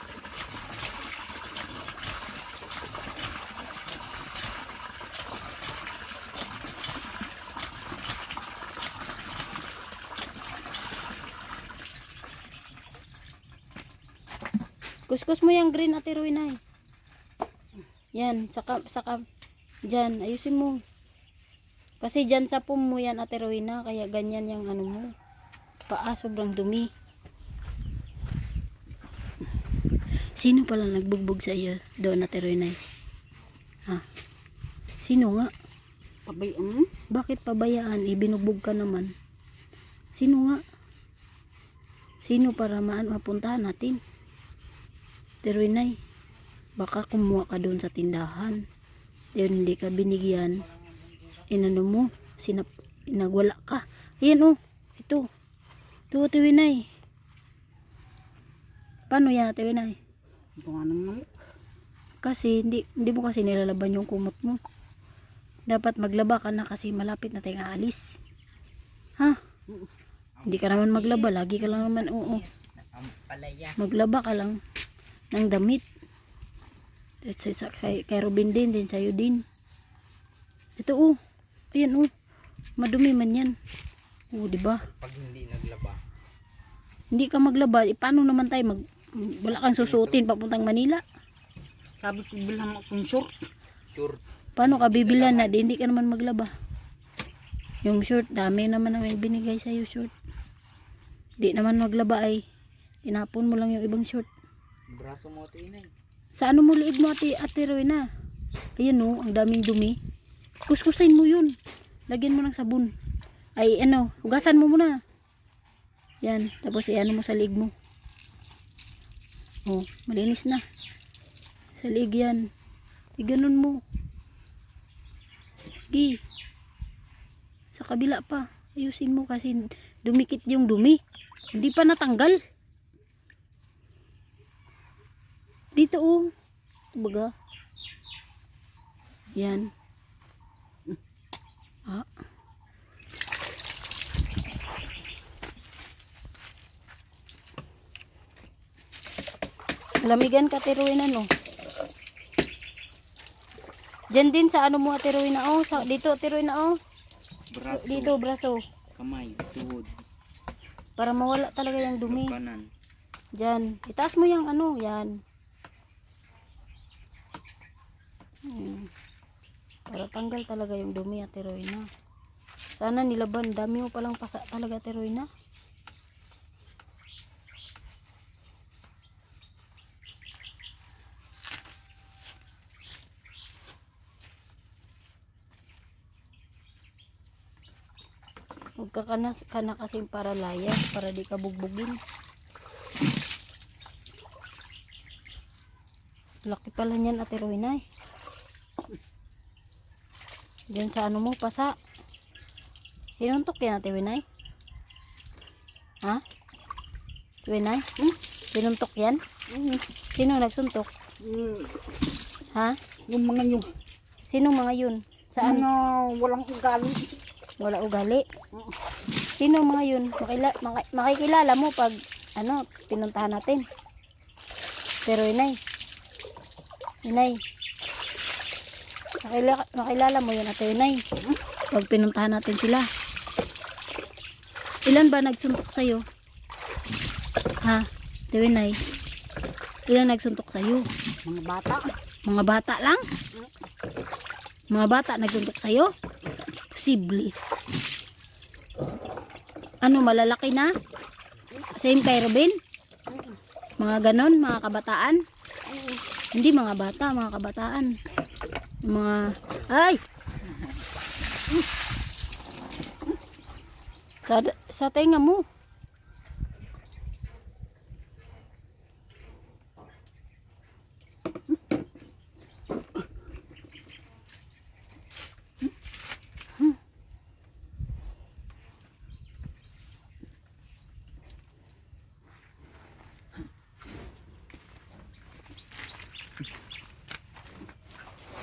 Speaker 2: Kuskus mo yung green, Ate Rowena. Yan, saka dyan, ayusin mo. Kasi dyan sa pum mo yan, Ate Rowena, kaya ganyan yung ano mo. Paa, sobrang dumi. Sino pala nagbugbog sa iyo doon, Ate Rowena? Ha? Sino nga?
Speaker 4: Pabayaan mo?
Speaker 2: Bakit pabayaan? Ibinugbog ka naman. Sino nga? Sino para mapuntahan natin? Ate Rowena, baka kumuha ka doon sa tindahan. Yun, hindi ka binigyan. Inano mo? Nagwala ka. Ayan oh. Ito. Ito, Ate Rowena. Paano yan, Ate Rowena?
Speaker 4: Ito nga naman.
Speaker 2: Kasi hindi mo kasi nilalaban yung kumot mo. Dapat maglaba ka na kasi malapit na tayong aalis. Ha? Hindi ka naman maglaba. Lagi ka lang naman, oo. Maglaba ka lang ng damit. Kay Robin din sa'yo din. Ito oh. Ayan oh. Madumi man yan. Oh, di ba?
Speaker 3: Pag hindi naglaba.
Speaker 2: Hindi ka maglaba, paano naman tayo wala kang susuotin papuntang Manila?
Speaker 4: Sabi ko bilhan mo akong short.
Speaker 3: Sure.
Speaker 2: Paano ka bibilan na hindi ka naman maglaba? Yung short, dami naman na may binigay sa iyo short. Di naman maglaba ay tinapon mo lang yung ibang short.
Speaker 3: Braso mo ito inay.
Speaker 2: Sa ano mo liig mo Ate Rowena? Ayan oh, ang daming dumi. Kuskusin mo yun. Lagyan mo ng sabon. Ay ano, hugasan mo muna. Yan, tapos iano mo sa liig mo. Oh, malinis na. Sa liig yan. Iganon mo. Gi. Sa kabila pa. Ayusin mo kasi dumikit yung dumi. Hindi pa natanggal. Ito oh. Baga. Yan. Ah. Lamigan ka tiruin ano. Diyan din sa ano mo tiruin na oh. Sa, dito tiruin na oh.
Speaker 3: Braso,
Speaker 2: Dito braso.
Speaker 3: kamay, tuhod,
Speaker 2: Para mawala talaga yung dumi.
Speaker 3: kanan.
Speaker 2: Diyan. Itaas mo yung ano. Yan. Para tanggal talaga yung dumi at tiroy na. Sana nilaban. Dami mo palang pasa talaga tiroy na. Huwag ka kana kasing para layas. Para di ka bugbugin. Laki pala niyan ate Roynay. Diyan sa ano mo, pasa. Sinuntok yan ate Winay? Ha? Winay? Sinuntok yan? Sino nagsuntok? Ha?
Speaker 4: Yung mga yung
Speaker 2: Sino mga yun? Saan?
Speaker 4: mga walang ugali.
Speaker 2: Wala ugali. Sino mga yun? Makikilala mo pag ano, pinuntahan natin. Pero Winay. Winay. Makilala mo yun ate Winay. Pag pinuntahan natin sila. Ilan ba nagsuntok sa'yo? Ha? Ate Winay. Ilan nagsuntok sa'yo?
Speaker 4: Mga bata.
Speaker 2: Mga bata lang? Mga bata nagsuntok sa'yo? Posible. Ano, malalaki na? Same kay Robin? Mga ganon, mga kabataan? Hindi mga bata, mga kabataan. Mga... Ay! Sa tenga mo.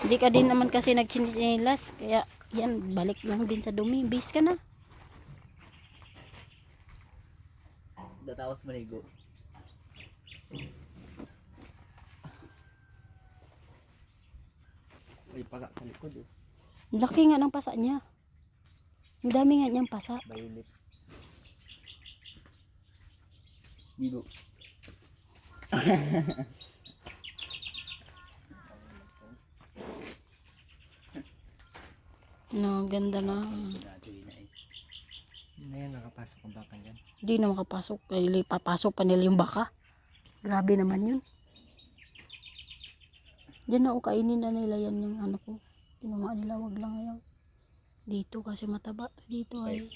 Speaker 2: Hindi ka din naman kasi nagchinilas. Kaya yan, balik lang din sa dumi. Bis ka na.
Speaker 3: Datapos maligo. May pasa sa likod eh.
Speaker 2: Laki nga ng pasa niya. Ang dami nga niyang pasa.
Speaker 3: Violet. Bigo.
Speaker 2: No, ganda na.
Speaker 3: Natuloy na eh.
Speaker 1: Ano yan, nakapasok ang baka dyan.
Speaker 2: Hindi na makapasok. Papasok pa nila yung baka. Grabe naman yun. Diyan na kainin na nila yan yung ano ko. Tinuma nila, wag lang yan. Dito kasi mataba. Dito ay.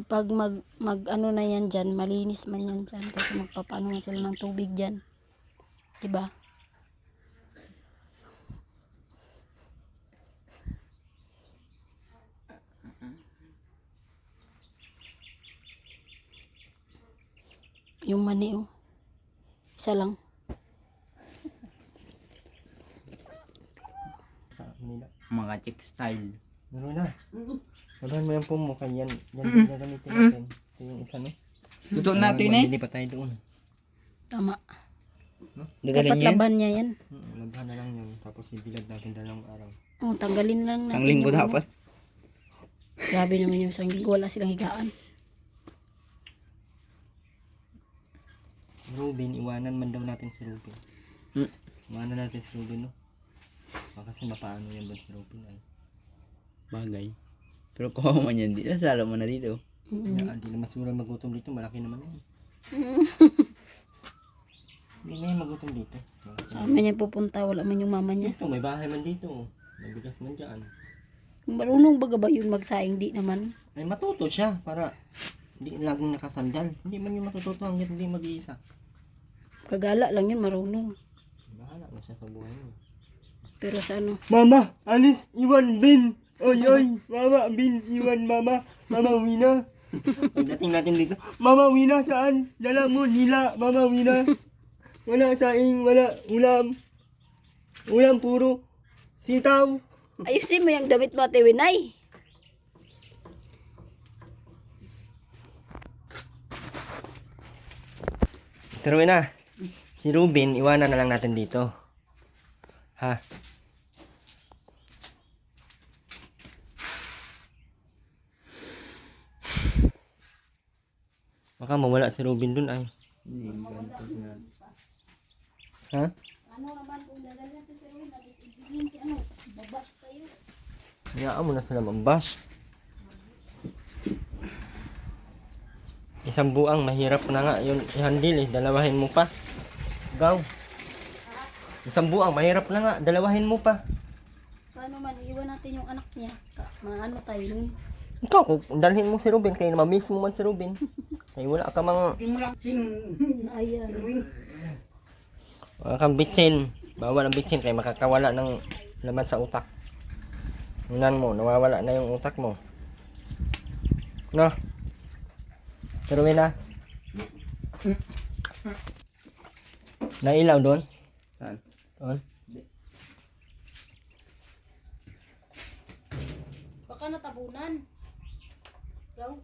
Speaker 2: Pag mag ano na yan dyan, malinis man yan dyan. Kasi magpapano man sila ng tubig dyan. Diba? Yung mani oh. Isa lang.
Speaker 1: Sa Manila.
Speaker 3: Mga chick style.
Speaker 1: Meron na. Meron mo yung pumukan yan. Yan din gagamitin natin. Ito yung isa no.
Speaker 3: Luto natin eh.
Speaker 1: Hindi pa tayo doon.
Speaker 2: Tama.
Speaker 3: Dadalhin
Speaker 2: Dapat
Speaker 3: niyo yun?
Speaker 2: laban niya yan.
Speaker 1: Labhan na lang yun. Tapos ibilad natin dalawang araw.
Speaker 2: Oh, tanggalin lang natin.
Speaker 3: Isang linggo
Speaker 2: yung ano.
Speaker 3: dapat.
Speaker 2: Grabe naman yung isang linggo. Wala silang higaan.
Speaker 1: Ruben, iwanan man daw natin si Ruben.
Speaker 3: Hmm.
Speaker 1: Iwanan natin si Ruben no. Kasi mapaano yan doon si Ruben ay.
Speaker 3: Bagay. Pero kuha man yan dito. Salo mo na dito.
Speaker 1: Hindi naman siguro magutom dito. Malaki naman yan. Hindi na yan magutom dito.
Speaker 2: Saan man niya pupunta? Wala man yung mama niya.
Speaker 1: Dito, may bahay man dito. May bigas man dyan.
Speaker 2: Marunong baga ba yun magsaing? Di naman.
Speaker 1: Ay matuto siya para hindi laging nakasandal. Hindi man yung matututo hanggang hindi mag-iisa.
Speaker 2: Kagala lang yun, marunong.
Speaker 1: Bahala na siya sa buhay niya.
Speaker 2: Pero sa ano?
Speaker 1: Mama, alis, iwan bin. Oy, oy, mama, bin, iwan mama. Mama, uwi na. Pagdating natin dito, Mama Wina saan? Dala mo nila, Mama Wina. Wala saing, wala ulam. Ulam puro sitaw.
Speaker 2: Ayusin mo yung damit mo, Ate Winay.
Speaker 1: Pero na, si Ruben, iwanan na lang natin dito. Ha? Baka mawala si Ruben dun ay. Ha?
Speaker 2: Ano naman kung dadalhin natin si Ruben, ibigin si ano, babash tayo.
Speaker 1: Hayaan mo na sila mambash. Isang buang mahirap na nga yun i-handle eh. Dalawahin mo pa. Gaw. Isang buang mahirap na nga. Dalawahin mo pa.
Speaker 2: Paano man, iwan natin yung anak niya. Maano tayo nun.
Speaker 1: Ikaw, kung dalhin mo si Ruben, kaya ma-miss mo man si Ruben. Kaya wala ka mga...
Speaker 4: Hindi mo lang
Speaker 2: Ayan.
Speaker 1: Wala kang bitsin. Bawal ang bitsin kaya makakawala ng laman sa utak. Unan mo, nawawala na yung utak mo. No? Pero na. Nailaw doon?
Speaker 3: Saan?
Speaker 1: Doon?
Speaker 2: Baka natabunan. Gaw,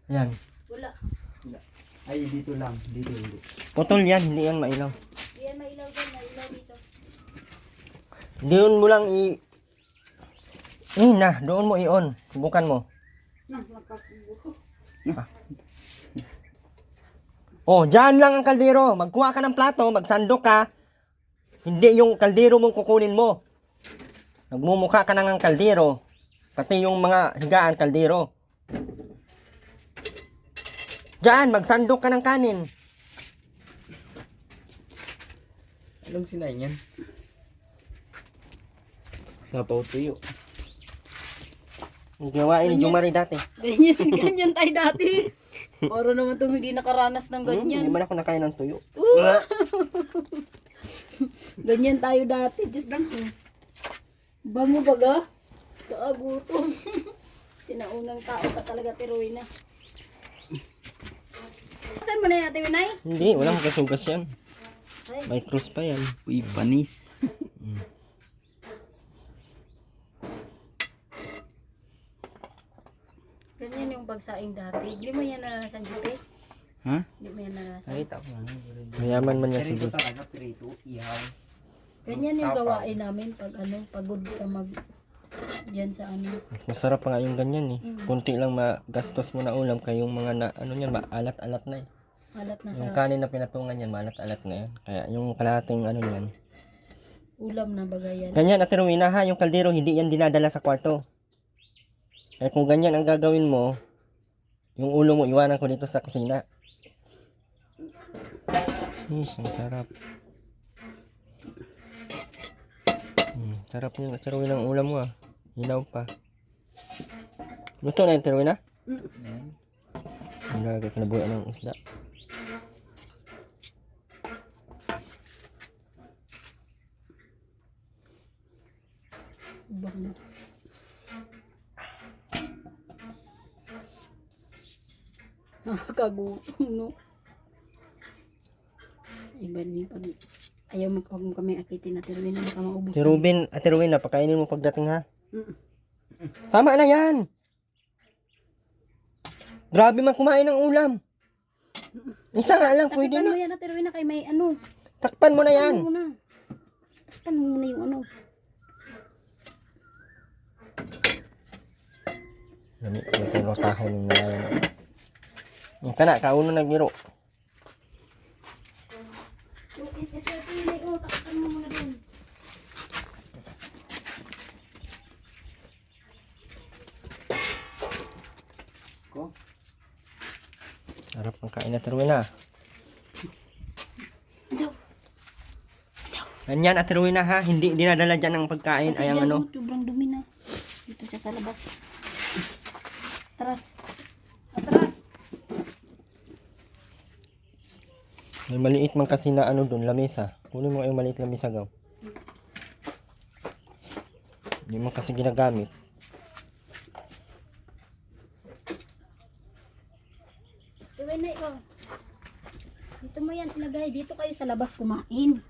Speaker 1: Yan.
Speaker 2: wala.
Speaker 3: Ay, dito lang. Dito, hindi.
Speaker 1: Putol yan, hindi yan mailaw.
Speaker 2: Yan, mailaw dyan, mailaw dito.
Speaker 1: Doon mo lang na, doon mo i-on. Subukan mo. Oh, dyan lang ang kaldero. Magkuha ka ng plato, magsandok ka. Hindi yung kaldero mong kukunin mo. Nagmumukha ka na ng kaldero. Pati yung mga higaan kaldero. Dyan, magsandok ka ng kanin.
Speaker 3: Anong sinayin yan? Sapaw tuyo.
Speaker 1: Ang gawain ni Jumari dati.
Speaker 2: Ganyan tayo dati. Para naman itong hindi nakaranas ng
Speaker 1: Hindi
Speaker 2: ganyan.
Speaker 1: man ako nakain ng tuyo.
Speaker 2: Ganyan tayo dati. Diyos ko. Bango baga. Kaagutom. Sinaunang tao ka talaga, Tiroy na. Saan mo na yan, Ate Winay?
Speaker 1: Hindi, walang kasugas yan.
Speaker 2: Ay.
Speaker 1: May cross pa yan.
Speaker 3: Uy, panis.
Speaker 2: Ganyan yung pagsaing dati. Hindi mo yan naranasan, Jute?
Speaker 3: Ha?
Speaker 2: Hindi mo yan naranasan.
Speaker 3: Nakita ko lang.
Speaker 1: Mayaman man yan si
Speaker 3: Ganito
Speaker 1: Bud.
Speaker 3: talaga, pirito, ihaw.
Speaker 2: Ganyan yung gawain namin pag ano, pagod ka mag diyan sa ano.
Speaker 1: Masarap pa nga yung ganyan eh. Kunti lang magastos mo na ulam kaya yung mga na, ano yan, maalat-alat na eh.
Speaker 2: Halat na
Speaker 1: Yung
Speaker 2: sa
Speaker 1: kanin na pinatungan yan, maalat-alat na yan. Kaya yung kalahating ano yan.
Speaker 2: ulam na bagayan.
Speaker 1: Ganyan at Rowena ha, yung kaldero hindi yan dinadala sa kwarto. Kaya kung ganyan ang gagawin mo, yung ulo mo iwanan ko dito sa kusina. Yes, ang sarap. Sarap yung atsarawin ng ulam mo ah. Hilaw pa. Luto na yung atsarawin na? Ang lagay ka na buhay ng isda.
Speaker 2: Bango. Nakakagutom, no? Iba din pag ayaw mo pag kami akitin natin rin na baka maubos.
Speaker 1: Si Ruben, Ate Rowena, pakainin mo pagdating ha. Tama na yan. Grabe man kumain ng ulam. Isa nga lang, pwede
Speaker 2: Takpan
Speaker 1: na.
Speaker 2: mo yan natin rin na kay may ano.
Speaker 1: Takpan mo na yan.
Speaker 2: Takpan mo na. Takpan mo muna yung ano.
Speaker 1: Lami, ito yung tahon yung nalayan. Yung kana, kauno na giro.
Speaker 2: Ito may oh, takpan mo muna dun.
Speaker 3: Ko?
Speaker 1: Sarap ang kain na Rowena.
Speaker 2: Ito.
Speaker 1: Ganyan, Ate Rowena ha, hindi dinadala dyan ang pagkain.
Speaker 2: Kasi
Speaker 1: Ay ang
Speaker 2: dyan,
Speaker 1: ano.
Speaker 2: oh, sobrang dumi na. Dito siya sa labas. Atras. Atras.
Speaker 1: May maliit man kasi na ano doon, lamesa. Kunin mo yung maliit lamesa gaw. Hindi mo kasi ginagamit.
Speaker 2: Dito mo yan ilagay. Dito kayo sa labas kumain.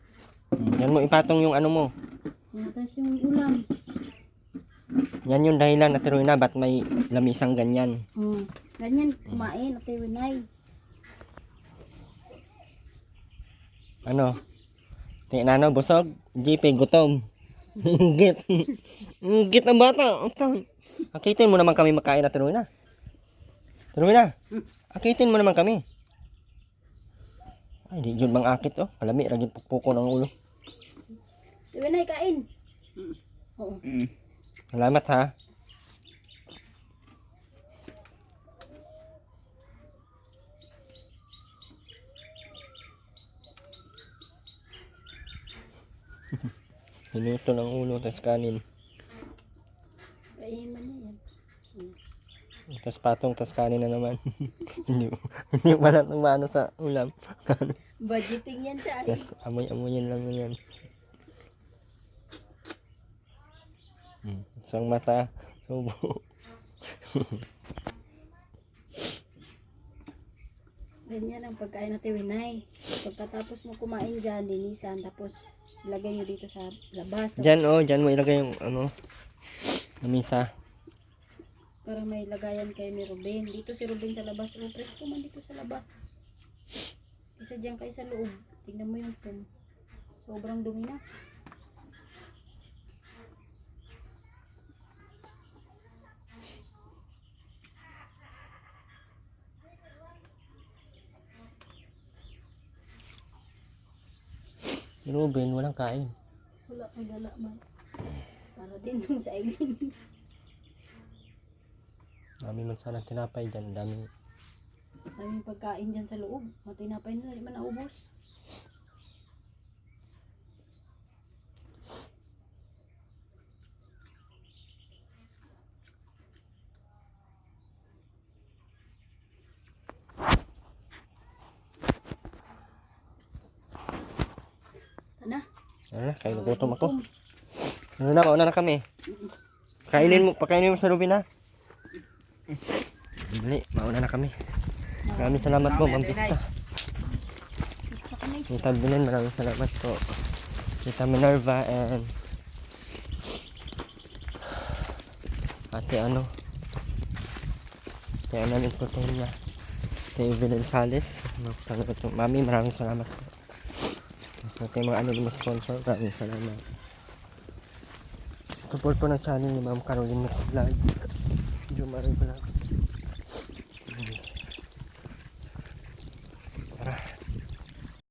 Speaker 1: Yan mo ipatong yung ano mo.
Speaker 2: Tapos yung ulam.
Speaker 1: Yan yung dahilan na Rowena, ba't may lamisang ganyan.
Speaker 2: Ganyan kumain. Ate Winay.
Speaker 1: Ano? Tinano, busog? GP, gutom. Inggit. Inggit ang bata. Akitin mo naman kami makain na Rowena. Rowena, akitin mo naman kami. Ay, di yun bang akit oh. Kalami, ragin pukpuko ng ulo.
Speaker 2: Ate Winay, kain. Oo.
Speaker 1: Salamat ha. Hinuto ng ulo, tas kanin.
Speaker 2: Kainin mo na yan.
Speaker 1: Tas patong, tas kanin na naman. Hindi wala nang maano sa ulam.
Speaker 2: Budgeting yan siya.
Speaker 1: Tas amoy-amoyin lang yan. Isang mata, subo.
Speaker 2: Ganyan ang pagkain natin, Winay. Pagkatapos mo kumain dyan, linisan, tapos ilagay nyo dito sa labas.
Speaker 1: Diyan oh, diyan mo ilagay yung ano, lamisa.
Speaker 2: Para may lagayan kay ni Ruben. Dito si Ruben sa labas. O, presko man dito sa labas. Isa dyan kayo sa loob. Tingnan mo yung pum. Sobrang dumi na.
Speaker 1: Si Ruben, walang kain.
Speaker 2: Wala kang gala man. Para din yung sa ilin.
Speaker 1: Dami man sana tinapay dyan, dami.
Speaker 2: Daming pagkain dyan sa loob. Matinapay na, di man naubos. Tana.
Speaker 1: Ano na, kain nagutom ako. Ano na, mauna na kami. Pakainin mo sa Ruben ha. Dali, mauna na kami. Maraming salamat po, Ma'am Vista.
Speaker 2: Gusto kami.
Speaker 1: Tita Belen, maraming salamat po. Tita Minerva and Ate ano, Ate Annalyn Portella, Ate Evelyn Sales. Mami, maraming salamat po. Ate mga anonymous sponsor, maraming salamat. Support po ng channel ni Ma'am Caroline Vlog. Video Marie Vlog.